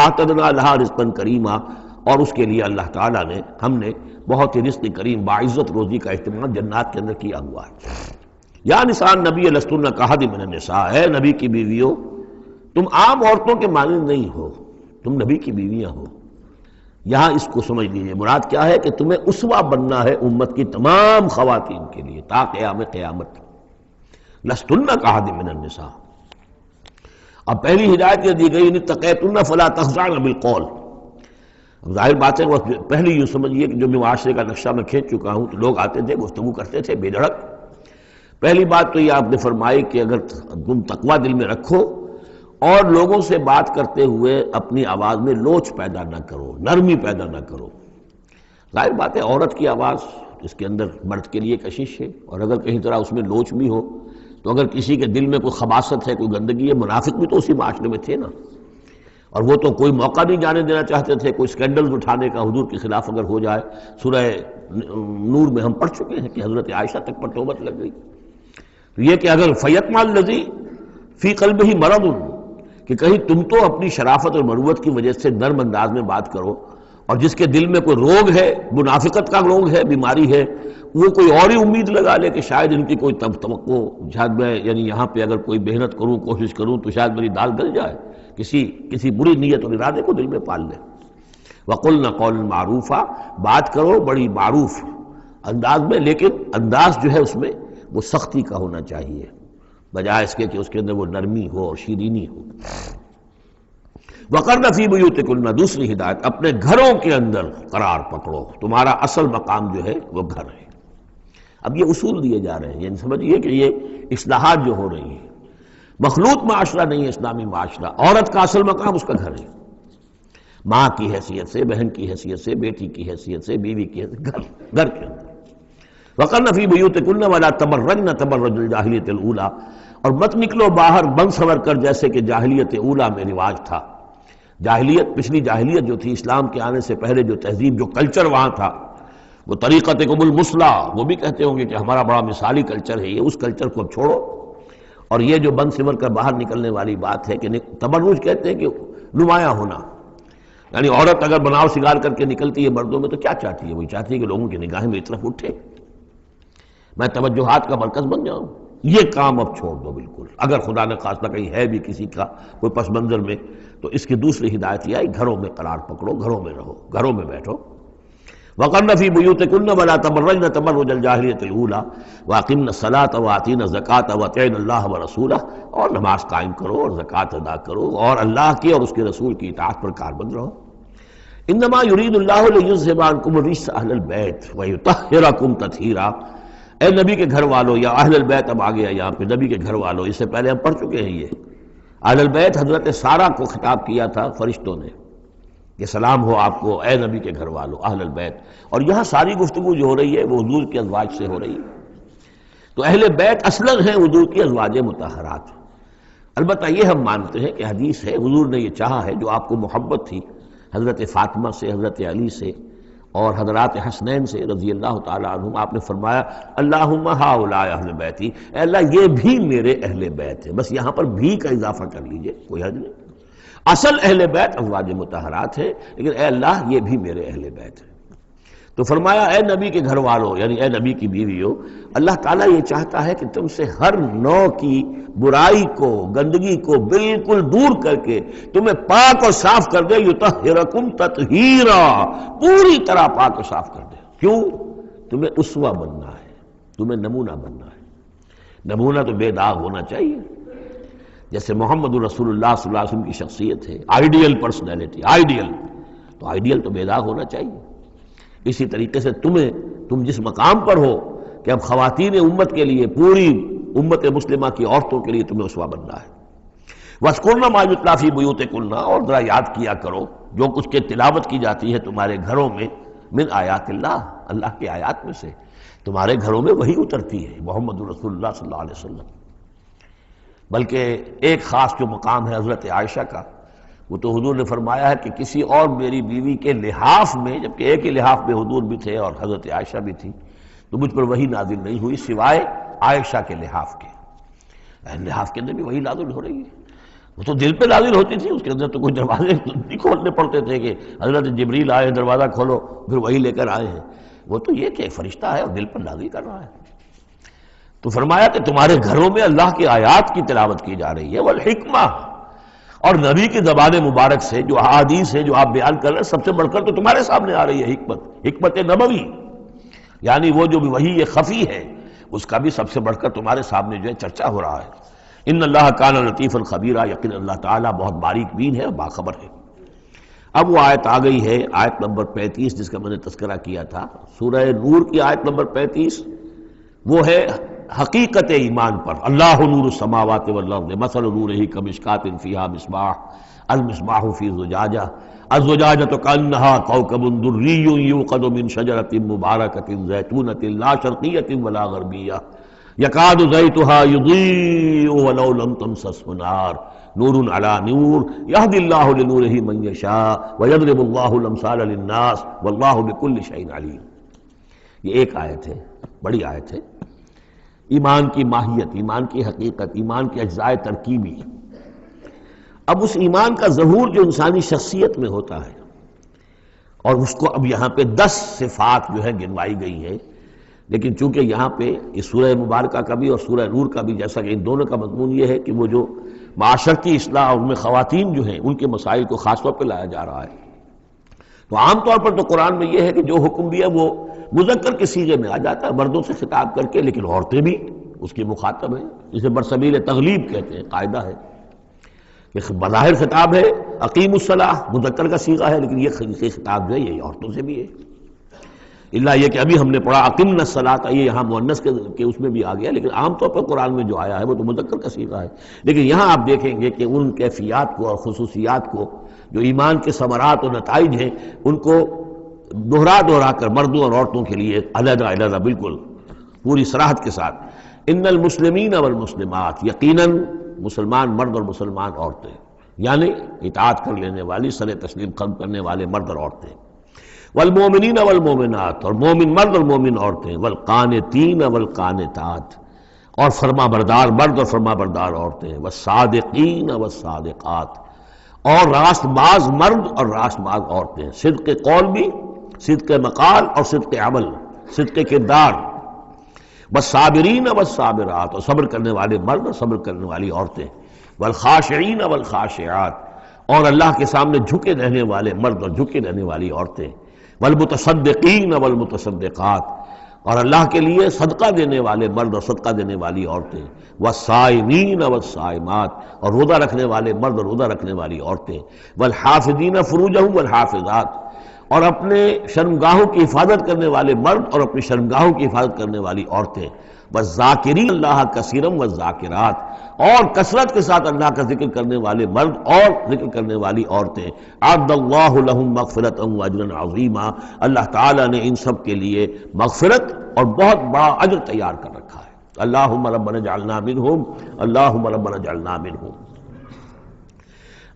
اعتدنا لہا رزقا کریما، اور اس کے لیے اللہ تعالیٰ نے، ہم نے بہت ہی رزق کریم باعزت روزی کا اہتمام جنات کے اندر کیا ہوا ہے۔ یا نساء النبی لستن کاحد من النساء، اے نبی کی بیویوں تم عام عورتوں کے مانند نہیں ہو، تم نبی کی بیویاں ہو۔ یہاں اس کو سمجھ لیجیے، مراد کیا ہے کہ تمہیں اسوہ بننا ہے امت کی تمام خواتین کے لیے تا قیام قیامت۔ لستن کاحد من النساء، اب پہلی ہدایت یہ دی گئی ان اتقیتن فلا تخضعن بالقول۔ ظاہر بات ہے وہ پہلی یوں سمجھیے کہ جو میں معاشرے کا نقشہ میں کھینچ چکا ہوں تو لوگ آتے تھے گفتگو کرتے تھے بے دھڑک۔ پہلی بات تو یہ آپ نے فرمائی کہ اگر تم تقویٰ دل میں رکھو اور لوگوں سے بات کرتے ہوئے اپنی آواز میں لوچ پیدا نہ کرو، نرمی پیدا نہ کرو۔ ظاہر بات ہے عورت کی آواز اس کے اندر مرد کے لیے کشش ہے، اور اگر کہیں طرح اس میں لوچ بھی ہو تو اگر کسی کے دل میں کوئی خباثت ہے، کوئی گندگی ہے، منافق بھی تو اسی معاشرے میں تھے نا، اور وہ تو کوئی موقع نہیں جانے دینا چاہتے تھے کوئی سکینڈلز اٹھانے کا حضور کے خلاف اگر ہو جائے۔ سورہ نور میں ہم پڑھ چکے ہیں کہ حضرت عائشہ تک پر توبت لگ گئی۔ تو یہ کہ اگر فیطمع الذی فی قلبہ مرض، کہ کہیں تم تو اپنی شرافت اور مروت کی وجہ سے نرم انداز میں بات کرو، اور جس کے دل میں کوئی روگ ہے، منافقت کا روگ ہے، بیماری ہے، وہ کوئی اور ہی امید لگا لے کہ شاید ان کی کوئی توقع، شاید میں یعنی یہاں پہ اگر کوئی محنت کروں، کوشش کروں تو شاید میری دال گل جائے، کسی بری نیت اور ارادے کو دل میں پال لے۔ وَقُلْنَ قَوْلًا مَعْرُوفًا، بات کرو بڑی معروف انداز میں، لیکن انداز جو ہے اس میں وہ سختی کا ہونا چاہیے، بجائے اس کے کہ اس کے اندر وہ نرمی ہو اور شیرینی ہو۔ وَقَرْنَ فِي بُيُوتِكُنَّ، دوسری ہدایت، اپنے گھروں کے اندر قرار پکڑو، تمہارا اصل مقام جو ہے وہ گھر ہے۔ اب یہ اصول دیے جا رہے ہیں، یعنی سمجھیے کہ یہ اصلاحات جو ہو رہی ہیں، مخلوط معاشرہ نہیں ہے اسلامی معاشرہ، عورت کا اصل مقام اس کا گھر ہے، ماں کی حیثیت سے، بہن کی حیثیت سے، بیٹی کی حیثیت سے، بیوی کی حیثیت، گھر کے اندر۔ وَقَرْنَ فِي بُيُوتِكُنَّ وَلَا تَبَرَّجْنَ تَبَرُّجَ الْجَاهِلِيَّةِ الْأُولَىٰ، اور مت نکلو باہر بن سنور کر جیسے کہ جاہلیت اولیٰ میں رواج تھا۔ جاہلیت، پچھلی جاہلیت جو تھی اسلام کے آنے سے پہلے جو تہذیب، جو کلچر وہاں تھا، وہ طریقتکم المثلیٰ، وہ بھی کہتے ہوں گے کہ ہمارا بڑا مثالی کلچر ہے یہ، اس کلچر کو اب چھوڑو، اور یہ جو بند سمر کر باہر نکلنے والی بات ہے کہ تبرج کہتے ہیں کہ نمایاں ہونا، یعنی عورت اگر بناؤ سنگار کر کے نکلتی ہے مردوں میں تو کیا چاہتی ہے؟ وہی چاہتی ہے کہ لوگوں کی نگاہیں میری طرف اٹھے، میں توجہات کا مرکز بن جاؤں۔ یہ کام اب چھوڑ دو بالکل. اگر خدا نے خاصہ کہیں ہے بھی کسی کا کوئی پس منظر میں تو اس کی دوسری ہدایت یہ ہے گھروں میں قرار پکڑو، گھروں میں رہو، گھروں میں بیٹھو. وَقَرْنَ فِي بُيُوتِكُنَّ وَلَا تَبَرَّجْنَ تَبَرُّجَ الْجَاهِلِيَّةِ الْأُولَىٰ وَأَقِمْنَ الصَّلَاةَ وَآتِينَ الزَّكَاةَ وَأَطِعْنَ اللَّهَ وَرَسُولَهُ، اور نماز قائم کرو اور زکوٰۃ ادا کرو اور اللہ کی اور اس کے رسول کی اطاعت پر کاربند رہو. انما یرید اللہ لیذھب عنکم الرجس اہل البیت ویطہرکم تطہیرا. اے نبی کے گھر والوں، یا اہل البیت اب آ گیا یہاں پہ، نبی کے گھر والوں، اس سے پہلے ہم پڑھ چکے ہیں. یہ اہل البیت حضرت سارہ کو خطاب کیا تھا فرشتوں نے کہ سلام ہو آپ کو اے نبی کے گھر والوں اہل البیت. اور یہاں ساری گفتگو جو ہو رہی ہے وہ حضور کے ازواج سے ہو رہی ہے. تو اہل بیت اصلاً ہیں حضور کی ازواج مطہرات. البتہ یہ ہم مانتے ہیں کہ حدیث ہے حضور نے یہ چاہا ہے، جو آپ کو محبت تھی حضرت فاطمہ سے، حضرت علی سے اور حضرات حسنین سے رضی اللہ تعالیٰ عنہم، آپ نے فرمایا اللہم ہؤلاء اہل بیتی، اے اللہ یہ بھی میرے اہل بیت ہے. بس یہاں پر بھی کا اضافہ کر لیجئے، کوئی حرج نہیں. اصل اہل بیت ازواج مطہرات ہے، لیکن اے اللہ یہ بھی میرے اہل بیت ہے. تو فرمایا اے نبی کے گھر والوں، یعنی اے نبی کی بیویوں، اللہ تعالیٰ یہ چاہتا ہے کہ تم سے ہر نوع کی برائی کو، گندگی کو بالکل دور کر کے تمہیں پاک اور صاف کر دے. یطہرکم تطہیرا، پوری طرح پاک اور صاف کر دے. کیوں؟ تمہیں اسوہ بننا ہے، تمہیں نمونہ بننا ہے. نمونہ تو بے داغ ہونا چاہیے، جیسے محمد رسول اللہ صلی اللہ علیہ وسلم کی شخصیت ہے، آئیڈیل پرسنالٹی، آئیڈیل، تو آئیڈیل تو بے داغ ہونا چاہیے. اسی طریقے سے تم جس مقام پر ہو کہ اب خواتین امت کے لیے، پوری امت مسلمہ کی عورتوں کے لیے تمہیں اسوہ بننا ہے. وَاذْكُرْنَ مَا يُتْلَىٰ فِي بُيُوتِكُنَّ، اور ذرا یاد کیا کرو جو کچھ کے تلاوت کی جاتی ہے تمہارے گھروں میں، من آیات اللہ، اللہ کے آیات میں سے تمہارے گھروں میں وہی اترتی ہے محمد رسول اللہ صلی اللہ علیہ وسلم. بلکہ ایک خاص جو مقام ہے حضرت عائشہ کا، وہ تو حضور نے فرمایا ہے کہ کسی اور میری بیوی کے لحاف میں، جبکہ ایک ہی لحاف میں حضور بھی تھے اور حضرت عائشہ بھی تھی، تو مجھ پر وہی نازل نہیں ہوئی سوائے عائشہ کے لحاف کے. لحاف کے اندر بھی وہی نازل ہو رہی ہے. وہ تو دل پہ نازل ہوتی تھی، اس کے اندر تو کوئی دروازے نہیں کھولنے پڑتے تھے کہ حضرت جبریل آئے دروازہ کھولو پھر وہی لے کر آئے ہیں. وہ تو یہ کہ ایک فرشتہ ہے اور دل پر نازل کر رہا ہے. تو فرمایا کہ تمہارے گھروں میں اللہ کی آیات کی تلاوت کی جا رہی ہے، والحکمہ، اور نبی کی زبان مبارک سے جو احادیث ہے جو آپ بیان کر رہے ہیں سب سے بڑھ کر تو تمہارے سامنے آ رہی ہے حکمت، حکمت نبوی، یعنی وہ جو وحی خفی ہے اس کا بھی سب سے بڑھ کر تمہارے سامنے جو ہے چرچا ہو رہا ہے. ان اللہ کان لطیفا خبیرا، یقین اللہ تعالیٰ بہت باریک بین ہے اور باخبر ہے. اب وہ آیت آ گئی ہے، آیت نمبر 35 جس کا میں نے تذکرہ کیا تھا، سورہ نور کی آیت نمبر 35. وہ ہے حقیقت ایمان پر. اللہ نور السماوات والارض مثل نورہ کمشکاۃ فیہا مصباح المصباح فی زجاجہ الزجاجۃ کأنہا کوکب دری یوقد من شجرۃ مبارکۃ زیتونۃ لا شرقیۃ ولا غربیہ یکاد زیتھا یضیء ولو لم تمسسہ نار نور علی نور یہدی اللہ لنورہ من یشاء ویضرب اللہ الامثال للناس واللہ بکل شیء علیم. یہ ایک آیت ہے، بڑی آیت ہے. ایمان کی ماہیت، ایمان کی حقیقت، ایمان کے اجزاء ترکیبی. اب اس ایمان کا ظہور جو انسانی شخصیت میں ہوتا ہے، اور اس کو اب یہاں پہ 10 صفات جو ہے گنوائی گئی ہیں. لیکن چونکہ یہاں پہ اس سورہ مبارکہ کا بھی اور سورہ نور کا بھی، جیسا کہ ان دونوں کا مضمون یہ ہے کہ وہ جو معاشرتی اصلاح اور ان میں خواتین جو ہیں ان کے مسائل کو خاص طور پہ لایا جا رہا ہے. تو عام طور پر تو قرآن میں یہ ہے کہ جو حکم بھی ہے وہ مذکر کے صیغے میں آ جاتا ہے، مردوں سے خطاب کر کے، لیکن عورتیں بھی اس کی مخاطب ہیں. اسے برسبیل تغلیب کہتے ہیں، قاعدہ ہے کہ بظاہر خطاب ہے اقیم الصلاۃ، مذکر کا صیغہ ہے، لیکن یہ خطاب جو ہے یہ عورتوں سے بھی ہے. اللہ یہ کہ ابھی ہم نے پڑھا اقمنا الصلاۃ، یہ یہاں مؤنث کے اس میں بھی آ گیا، لیکن عام طور پر قرآن میں جو آیا ہے وہ تو مذکر کا صیغہ ہے. لیکن یہاں آپ دیکھیں گے کہ ان کیفیات کو اور خصوصیات کو جو ایمان کے ثمرات اور نتائج ہیں ان کو دہرا کر مردوں اور عورتوں کے لیے علیحدہ علیحدہ بالکل پوری صراحت کے ساتھ. ان المسلمین والمسلمات، یقیناً مسلمان مرد اور مسلمان عورتیں، یعنی اطاعت کر لینے والی، سر تسلیم قلم کرنے والے مرد اور عورتیں. والمومنین والمومنات، اور مومن مرد اور مومن عورتیں. والقانتین والقانتات، اور فرما بردار مرد اور فرما بردار عورتیں. والصادقین والصادقات، اور راست باز مرد اور راست باز عورتیں. صدق قول بھی، صدق مقال اور صدق عمل، صدق کردار. والصابرین والصابرات، اور صبر کرنے والے مرد اور صبر کرنے والی عورتیں، والخاشعین والخاشعات، اور اللہ کے سامنے جھکے رہنے والے مرد اور جھکے رہنے والی عورتیں، والمتصدقین والمتصدقات، اور اللہ کے لیے صدقہ دینے والے مرد اور صدقہ دینے والی عورتیں، والصائمین والصائمات، اور روزہ رکھنے والے مرد اور روزہ رکھنے والی عورتیں، والحافظین فروجہم والحافظات، اور اپنے شرمگاہوں کی حفاظت کرنے والے مرد اور اپنی شرمگاہوں کی حفاظت کرنے والی عورتیں، والذاکرین اللہ کثیرا والذاکرات، اور کثرت کے ساتھ اللہ کا ذکر کرنے والے مرد اور ذکر کرنے والی عورتیں، اعد اللہ لہم مغفرۃ واجرا عظیما، اللہ تعالیٰ نے ان سب کے لیے مغفرت اور بہت بڑا اجر تیار کر رکھا ہے۔ اللہم ربنا اجعلنا منہم، اللہم ربنا اجعلنا منہم۔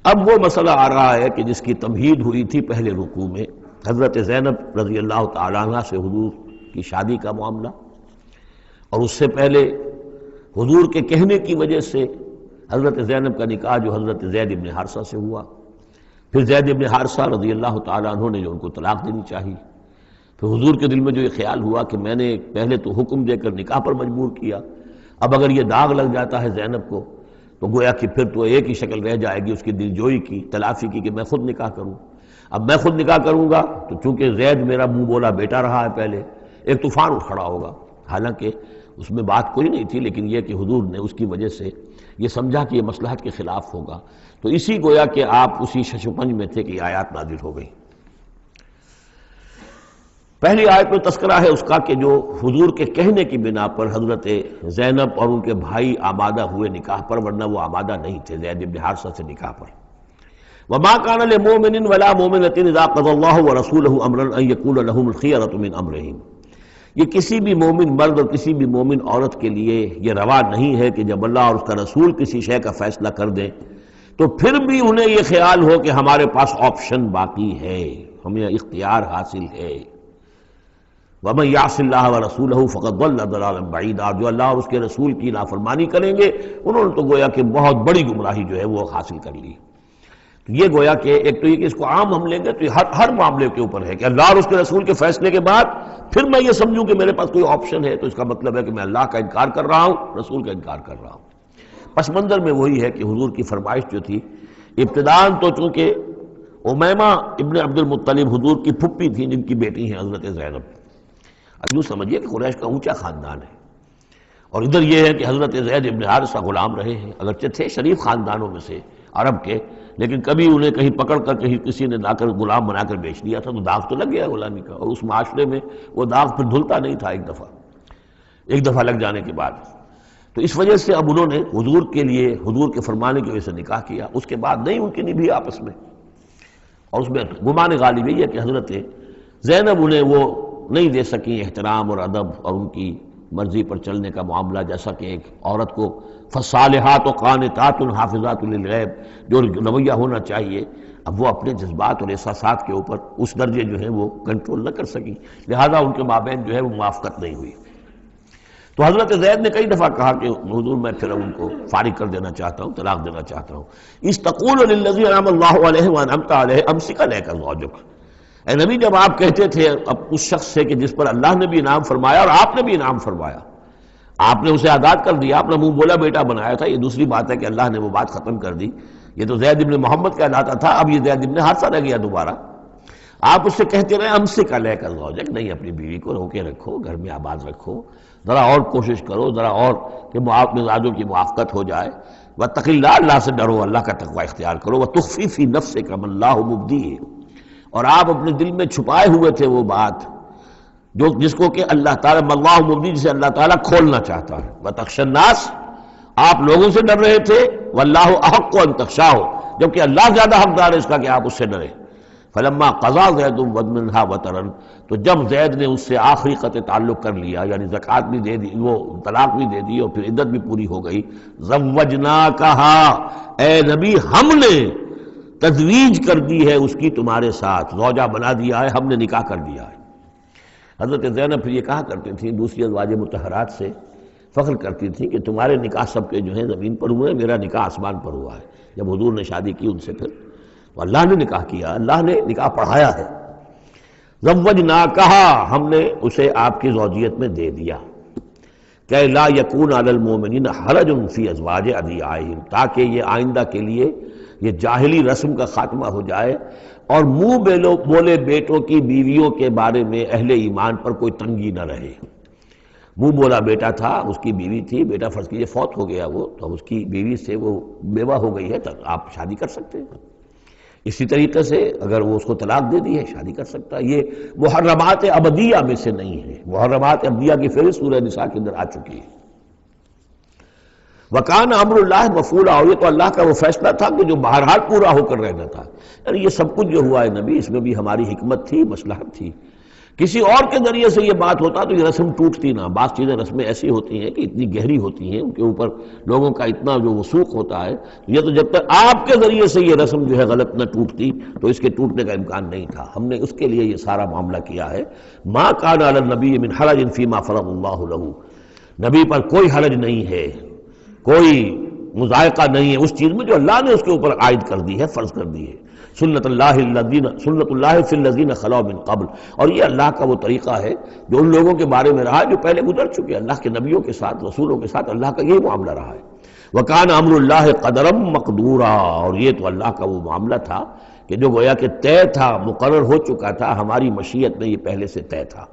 اب وہ مسئلہ آ رہا ہے کہ جس کی تمہید ہوئی تھی پہلے رکوع میں، حضرت زینب رضی اللہ تعالیٰ عنہ سے حضور کی شادی کا معاملہ، اور اس سے پہلے حضور کے کہنے کی وجہ سے حضرت زینب کا نکاح جو حضرت زید ابن حارثہ سے ہوا، پھر زید ابن حارثہ رضی اللہ تعالیٰ عنہ نے جو ان کو طلاق دینی چاہی، پھر حضور کے دل میں جو یہ خیال ہوا کہ میں نے پہلے تو حکم دے کر نکاح پر مجبور کیا، اب اگر یہ داغ لگ جاتا ہے زینب کو تو گویا کہ پھر تو ایک ہی شکل رہ جائے گی اس کی دل جوئی کی، تلافی کی، کہ میں خود نکاح کروں۔ اب میں خود نکاح کروں گا تو چونکہ زید میرا منہ بولا بیٹا رہا ہے پہلے، ایک طوفان اٹھ کھڑا ہوگا، حالانکہ اس میں بات کوئی نہیں تھی، لیکن یہ کہ حضور نے اس کی وجہ سے یہ سمجھا کہ یہ مصلحت کے خلاف ہوگا، تو اسی گویا کہ آپ اسی شش و پنج میں تھے کہ یہ آیات نازل ہو گئی۔ پہلی آیت میں تذکرہ ہے اس کا کہ جو حضور کے کہنے کی بنا پر حضرت زینب اور ان کے بھائی آمادہ ہوئے نکاح پر، ورنہ وہ آمادہ نہیں تھے زید بن حارثہ سے نکاح پر۔ وما كان لمؤمن ولا مؤمنة اذا قضى الله ورسوله امرا ان يكون لهم الخيرة من امرهم، یہ کسی بھی مومن مرد اور کسی بھی مومن عورت کے لیے یہ روا نہیں ہے کہ جب اللہ اور اس کا رسول کسی شے کا فیصلہ کر دیں تو پھر بھی انہیں یہ خیال ہو کہ ہمارے پاس آپشن باقی ہے، ہمیں اختیار حاصل ہے۔ وَمَن يَعْصِ اللَّهَ وَرَسُولَهُ فَقَدْ ضَلَّ ضَلَالًا بَعِيدًا، جو اللہ اور اس کے رسول کی نافرمانی کریں گے انہوں نے تو گویا کہ بہت بڑی گمراہی جو ہے وہ حاصل کر لی۔ تو یہ گویا کہ ایک تو یہ کہ اس کو عام ہم لیں گے تو یہ ہر معاملے کے اوپر ہے کہ اللہ اور اس کے رسول کے فیصلے کے بعد پھر میں یہ سمجھوں کہ میرے پاس کوئی آپشن ہے، تو اس کا مطلب ہے کہ میں اللہ کا انکار کر رہا ہوں، رسول کا انکار کر رہا ہوں۔ پس منظر میں وہی ہے کہ حضور کی فرمائش جو تھی ابتداءً تو چونکہ امیمہ ابن عبد المطلب حضور کی پھپھی تھیں جن کی بیٹی ہیں حضرت زینب، یوں سمجھیے کہ قریش کا اونچا خاندان ہے، اور ادھر یہ ہے کہ حضرت زید ابن حارثہ غلام رہے ہیں، اگرچہ تھے شریف خاندانوں میں سے عرب کے، لیکن کبھی انہیں کہیں پکڑ کر کہیں کسی نے لا کر غلام بنا کر بیچ دیا تھا تو داغ تو لگ گیا غلامی کا، اور اس معاشرے میں وہ داغ پھر دھلتا نہیں تھا ایک دفعہ لگ جانے کے بعد۔ تو اس وجہ سے اب انہوں نے حضور کے لیے، حضور کے فرمانے کی وجہ سے نکاح کیا، اس کے بعد نہیں ان کی نبھی آپس میں، اور اس میں گمان غالب یہ ہے کہ حضرت زینب انہیں وہ نہیں دے سکیں احترام اور ادب اور ان کی مرضی پر چلنے کا معاملہ، جیسا کہ ایک عورت کو فصالحات و قانتات حافظات للغیب جو رویہ ہونا چاہیے، اب وہ اپنے جذبات اور احساسات کے اوپر اس درجے جو ہیں وہ کنٹرول نہ کر سکی، لہذا ان کے مابین جو ہے وہ موافقت نہیں ہوئی۔ تو حضرت زید نے کئی دفعہ کہا کہ حضور میں پھر ان کو فارغ کر دینا چاہتا ہوں، طلاق دینا چاہتا ہوں۔ استقول للذی انعم اللہ علیہ وانعمت علیہ امسک علیک زوجک، اے نبی جب آپ کہتے تھے اب اس شخص سے کہ جس پر اللہ نے بھی انعام فرمایا اور آپ نے بھی انعام فرمایا، آپ نے اسے آزاد کر دیا، اپنا منہ بولا بیٹا بنایا تھا، یہ دوسری بات ہے کہ اللہ نے وہ بات ختم کر دی، یہ تو زید ابن محمد کہلاتا تھا، اب یہ زید ابن حارثہ رہ گیا دوبارہ۔ آپ اس سے کہتے رہے امسک علیک زوجک، نہیں اپنی بیوی کو روکے رکھو، گھر میں آباد رکھو، ذرا اور کوشش کرو، ذرا اور کہ مزاجوں کی موافقت ہو جائے، واتق اللہ، اللہ سے ڈرو، اللہ کا تقوی اختیار کرو، وتخفی فی نفسک ما اللہ مبدیہ، اور آپ اپنے دل میں چھپائے ہوئے تھے وہ بات جو جس کو کہ اللہ تعالیٰ اللہ مبدی، جسے اللہ تعالیٰ کھولنا چاہتا ہے، وتخشى الناس، آپ لوگوں سے ڈر رہے تھے، واللہ احق ان تخشاہ، جبکہ اللہ زیادہ حقدار ہے اس کا کہ آپ اس سے ڈریں۔ فلما قضى زید منها وطرا، تو جب زید نے اس سے آخری قطع تعلق کر لیا، یعنی زکوٰۃ بھی دے دی، وہ طلاق بھی دے دی اور پھر عدت بھی پوری ہو گئی، زوجناکہا، اے نبی ہم نے تزویج کر دی ہے اس کی تمہارے ساتھ، زوجہ بنا دیا ہے، ہم نے نکاح کر دیا ہے۔ حضرت زینب پھر یہ کہا کرتی تھی، دوسری ازواج مطہرات سے فخر کرتی تھی کہ تمہارے نکاح سب کے جو ہیں زمین پر ہوئے، میرا نکاح آسمان پر ہوا ہے۔ جب حضور نے شادی کی ان سے پھر تو اللہ نے نکاح کیا، اللہ نے نکاح پڑھایا ہے۔ زوجناکہا، ہم نے اسے آپ کی زوجیت میں دے دیا۔ کہ لا یکون علی المؤمنین حرج فی ازواج ادعیائہم، تاکہ یہ آئندہ کے لیے یہ جاہلی رسم کا خاتمہ ہو جائے اور منہ بولے بیٹوں کی بیویوں کے بارے میں اہل ایمان پر کوئی تنگی نہ رہے۔ منہ بولا بیٹا تھا، اس کی بیوی تھی، بیٹا فرض کیجیے فوت ہو گیا وہ، تو اس کی بیوی سے وہ بیوہ ہو گئی ہے تو آپ شادی کر سکتے ہیں۔ اسی طریقے سے اگر وہ اس کو طلاق دے دی ہے شادی کر سکتا ہے۔ یہ محرمات ابدیہ میں سے نہیں ہے، محرمات ابدیہ کی فہرست سورہ نساء کے اندر آ چکی ہے۔ وَكَانَ أَمْرُ اللَّهِ مَفْعُولًا، اور یہ تو اللہ کا وہ فیصلہ تھا کہ جو بہرحال پورا ہو کر رہنا تھا۔ یعنی یہ سب کچھ جو ہوا ہے نبی، اس میں بھی ہماری حکمت تھی، مصلحت تھی۔ کسی اور کے ذریعے سے یہ بات ہوتا تو یہ رسم ٹوٹتی نہ۔ بعض چیزیں رسمیں ایسی ہوتی ہیں کہ اتنی گہری ہوتی ہیں، ان کے اوپر لوگوں کا اتنا جو وثوق ہوتا ہے، یہ تو جب تک آپ کے ذریعے سے یہ رسم جو ہے غلط نہ ٹوٹتی تو اس کے ٹوٹنے کا امکان نہیں تھا۔ ہم نے اس کے لیے یہ سارا معاملہ کیا ہے۔ ما کان علی النبی من حرج فیما فرض اللہ لہ، نبی پر کوئی حرج نہیں ہے، کوئی مضائقہ نہیں ہے اس چیز میں جو اللہ نے اس کے اوپر عائد کر دی ہے، فرض کر دی ہے۔ سنت اللہ فی الذین خلو من قبل، اور یہ اللہ کا وہ طریقہ ہے جو ان لوگوں کے بارے میں رہا جو پہلے گزر چکے۔ اللہ کے نبیوں کے ساتھ، رسولوں کے ساتھ اللہ کا یہی معاملہ رہا ہے۔ وَكَانَ أَمْرُ اللَّهِ قَدَرًا مَقْدُورًا، اور یہ تو اللہ کا وہ معاملہ تھا کہ جو گویا کہ طے تھا، مقرر ہو چکا تھا، ہماری مشیت میں یہ پہلے سے طے تھا۔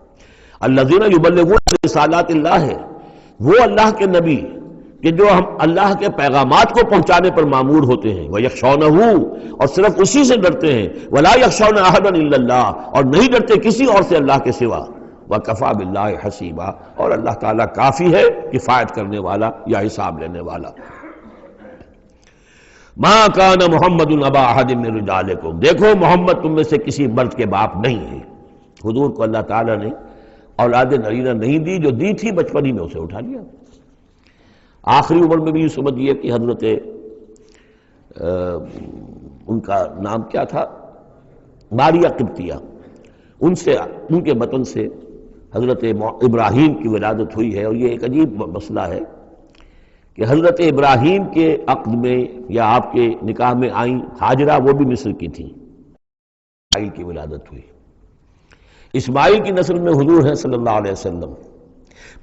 الَّذِينَ يُبَلِّغُونَ رِسَالَاتِ اللَّهِ، وہ اللہ کے نبی کہ جو ہم اللہ کے پیغامات کو پہنچانے پر مامور ہوتے ہیں، وَيَخْشَوْنَهُ، اور صرف اسی سے ڈرتے ہیں، وَلَا يَخْشَوْنَ أَحَدًا إِلَّا اللَّهَ، اور نہیں ڈرتے کسی اور سے اللہ کے سوا، وَكَفَى بِاللَّهِ حَسِيبًا، اور اللہ تعالیٰ کافی ہے کفایت کرنے والا یا حساب لینے والا۔ مَا كَانَ مُحَمَّدٌ أَبَا أَحَدٍ مِّن رِجَالِكُمْ، دیکھو محمد تم میں سے کسی مرد کے باپ نہیں ہے۔ حضور کو اللہ تعالیٰ نے اولاد نرینہ نہیں دی، جو دی تھی بچپن ہی میں اسے اٹھا لیا۔ آخری عمر میں بھی یہ سمجھیے کہ حضرت ان کا نام کیا تھا، ماریہ قبطیہ، ان کے بطن سے حضرت ابراہیم کی ولادت ہوئی ہے۔ اور یہ ایک عجیب مسئلہ ہے کہ حضرت ابراہیم کے عقد میں یا آپ کے نکاح میں آئیں ہاجرہ، وہ بھی مصر کی تھیں، اسماعیل کی ولادت ہوئی۔ اسماعیل کی نسل میں حضور ہیں صلی اللہ علیہ وسلم،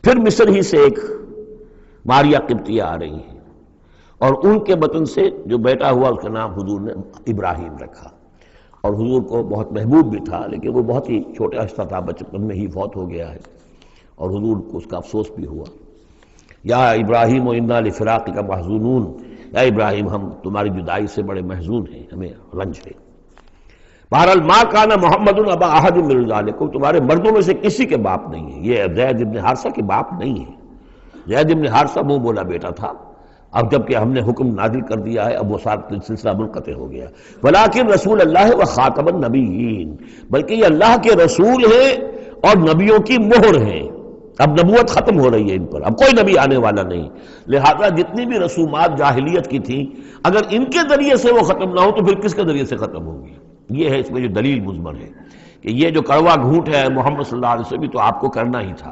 پھر مصر ہی سے ایک ماریہ قبطیہ آ رہی ہیں، اور ان کے بطن سے جو بیٹا ہوا اس کا نام حضور نے ابراہیم رکھا۔ اور حضور کو بہت محبوب بھی تھا، لیکن وہ بہت ہی چھوٹا ہستہ تھا، بچپن میں ہی فوت ہو گیا ہے، اور حضور کو اس کا افسوس بھی ہوا۔ یا ابراہیم انا لفراقک محزونون، یا ابراہیم ہم تمہاری جدائی سے بڑے محزون ہیں، ہمیں رنج ہے۔ بہرحال ما کان محمد ابا احد من رجالکم، تمہارے مردوں میں سے کسی کے باپ نہیں ہے۔ یہ زید بن حارثہ کے باپ نہیں ہے۔ زید بن حارثہ منہ بولا بیٹا تھا، اب جب کہ ہم نے حکم نازل کر دیا ہے اب وہ سارا سلسلہ منقطع ہو گیا۔ ولیکن رسول اللہ و خاتم النبیین، بلکہ یہ اللہ کے رسول ہیں اور نبیوں کی مہر ہیں۔ اب نبوت ختم ہو رہی ہے ان پر، اب کوئی نبی آنے والا نہیں، لہذا جتنی بھی رسومات جاہلیت کی تھیں اگر ان کے ذریعے سے وہ ختم نہ ہو تو پھر کس کے ذریعے سے ختم ہوگی؟ یہ ہے اس میں جو دلیل مضمر ہے کہ یہ جو کڑوا گھونٹ ہے محمد صلی اللہ علیہ وسلم تو آپ کو کرنا ہی تھا،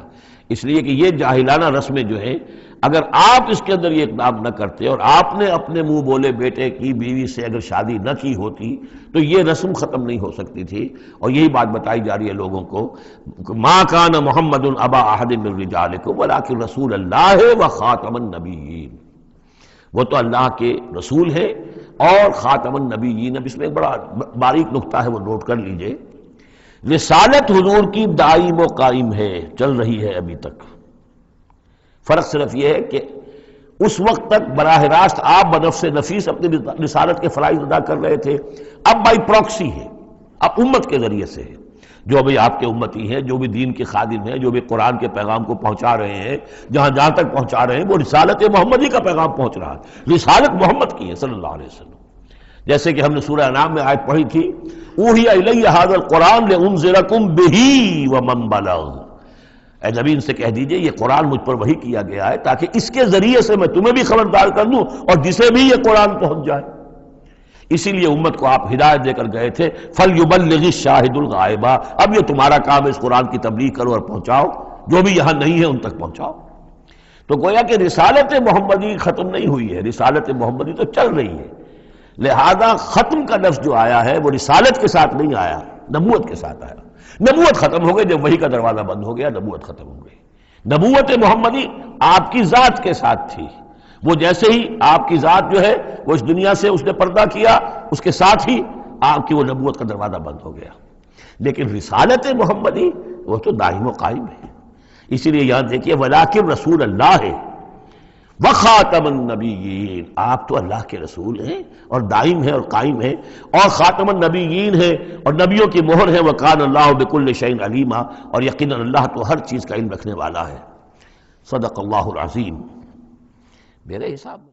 اس لیے کہ یہ جاہلانہ رسمیں جو ہیں اگر آپ اس کے اندر یہ اقدام نہ کرتے اور آپ نے اپنے منہ بولے بیٹے کی بیوی سے اگر شادی نہ کی ہوتی تو یہ رسم ختم نہیں ہو سکتی تھی۔ اور یہی بات بتائی جا رہی ہے لوگوں کو، ما کان محمد ابا احد من رجالکم ولکن رسول اللہ و خاتم النبیین، وہ تو اللہ کے رسول ہیں اور خاتم النبیین۔ اب اس میں ایک بڑا باریک نقطہ ہے، وہ نوٹ کر لیجئے، رسالت حضور کی دائم و قائم ہے، چل رہی ہے ابھی تک۔ فرق صرف یہ ہے کہ اس وقت تک براہ راست آپ بنفس نفیس اپنی رسالت کے فرائض ادا کر رہے تھے، اب بائی پروکسی ہے، اب امت کے ذریعے سے ہے۔ جو بھی آپ کے امتی ہیں، جو بھی دین کے خادم ہیں، جو بھی قرآن کے پیغام کو پہنچا رہے ہیں، جہاں تک پہنچا رہے ہیں وہ رسالت محمدی کا پیغام پہنچ رہا ہے، رسالت محمد کی ہے صلی اللہ علیہ وسلم۔ جیسے کہ ہم نے سورہ انعام میں آیت پڑھی تھی، اوحی الی ھذا القرآن لانذرکم بہ ومن بلغ، اے نبی ان سے کہہ دیجئے یہ قرآن مجھ پر وحی کیا گیا ہے تاکہ اس کے ذریعے سے میں تمہیں بھی خبردار کر دوں اور جسے بھی یہ قرآن پہنچ جائے۔ اسی لیے امت کو آپ ہدایت دے کر گئے تھے، فَلْيُبَلِّغِ الشَّاهِدُ الْغَائِبَ، اب یہ تمہارا کام ہے اس قرآن کی تبلیغ کرو اور پہنچاؤ، جو بھی یہاں نہیں ہے ان تک پہنچاؤ۔ تو گویا کہ رسالت محمدی ختم نہیں ہوئی ہے، رسالت محمدی تو چل رہی ہے، لہذا ختم کا لفظ جو آیا ہے وہ رسالت کے ساتھ نہیں آیا، نبوت کے ساتھ آیا۔ نبوت ختم ہو گئی جب وحی کا دروازہ بند ہو گیا، نبوت ختم ہو گئی۔ نبوت محمدی آپ کی ذات کے ساتھ تھی، وہ جیسے ہی آپ کی ذات جو ہے وہ اس دنیا سے اس نے پردہ کیا، اس کے ساتھ ہی آپ کی وہ نبوت کا دروازہ بند ہو گیا۔ لیکن رسالت محمدی وہ تو دائم و قائم ہے۔ اسی لیے یاد دیکھیے وَلَٰكِن رسول اللہ ہے وَخَاتَمَ النَّبِيِّينَ، آپ تو اللہ کے رسول ہیں اور دائم ہے اور قائم ہے، اور خاتم النبیین ہے اور نبیوں کی مہر ہے، وَكَانَ اللَّهُ بِكُلِّ شَيْءٍ عَلِيمًا، اور یقیناً اللہ تو ہر چیز کا علم رکھنے والا ہے۔ صدق اللہ العظیم۔ میرے حساب میں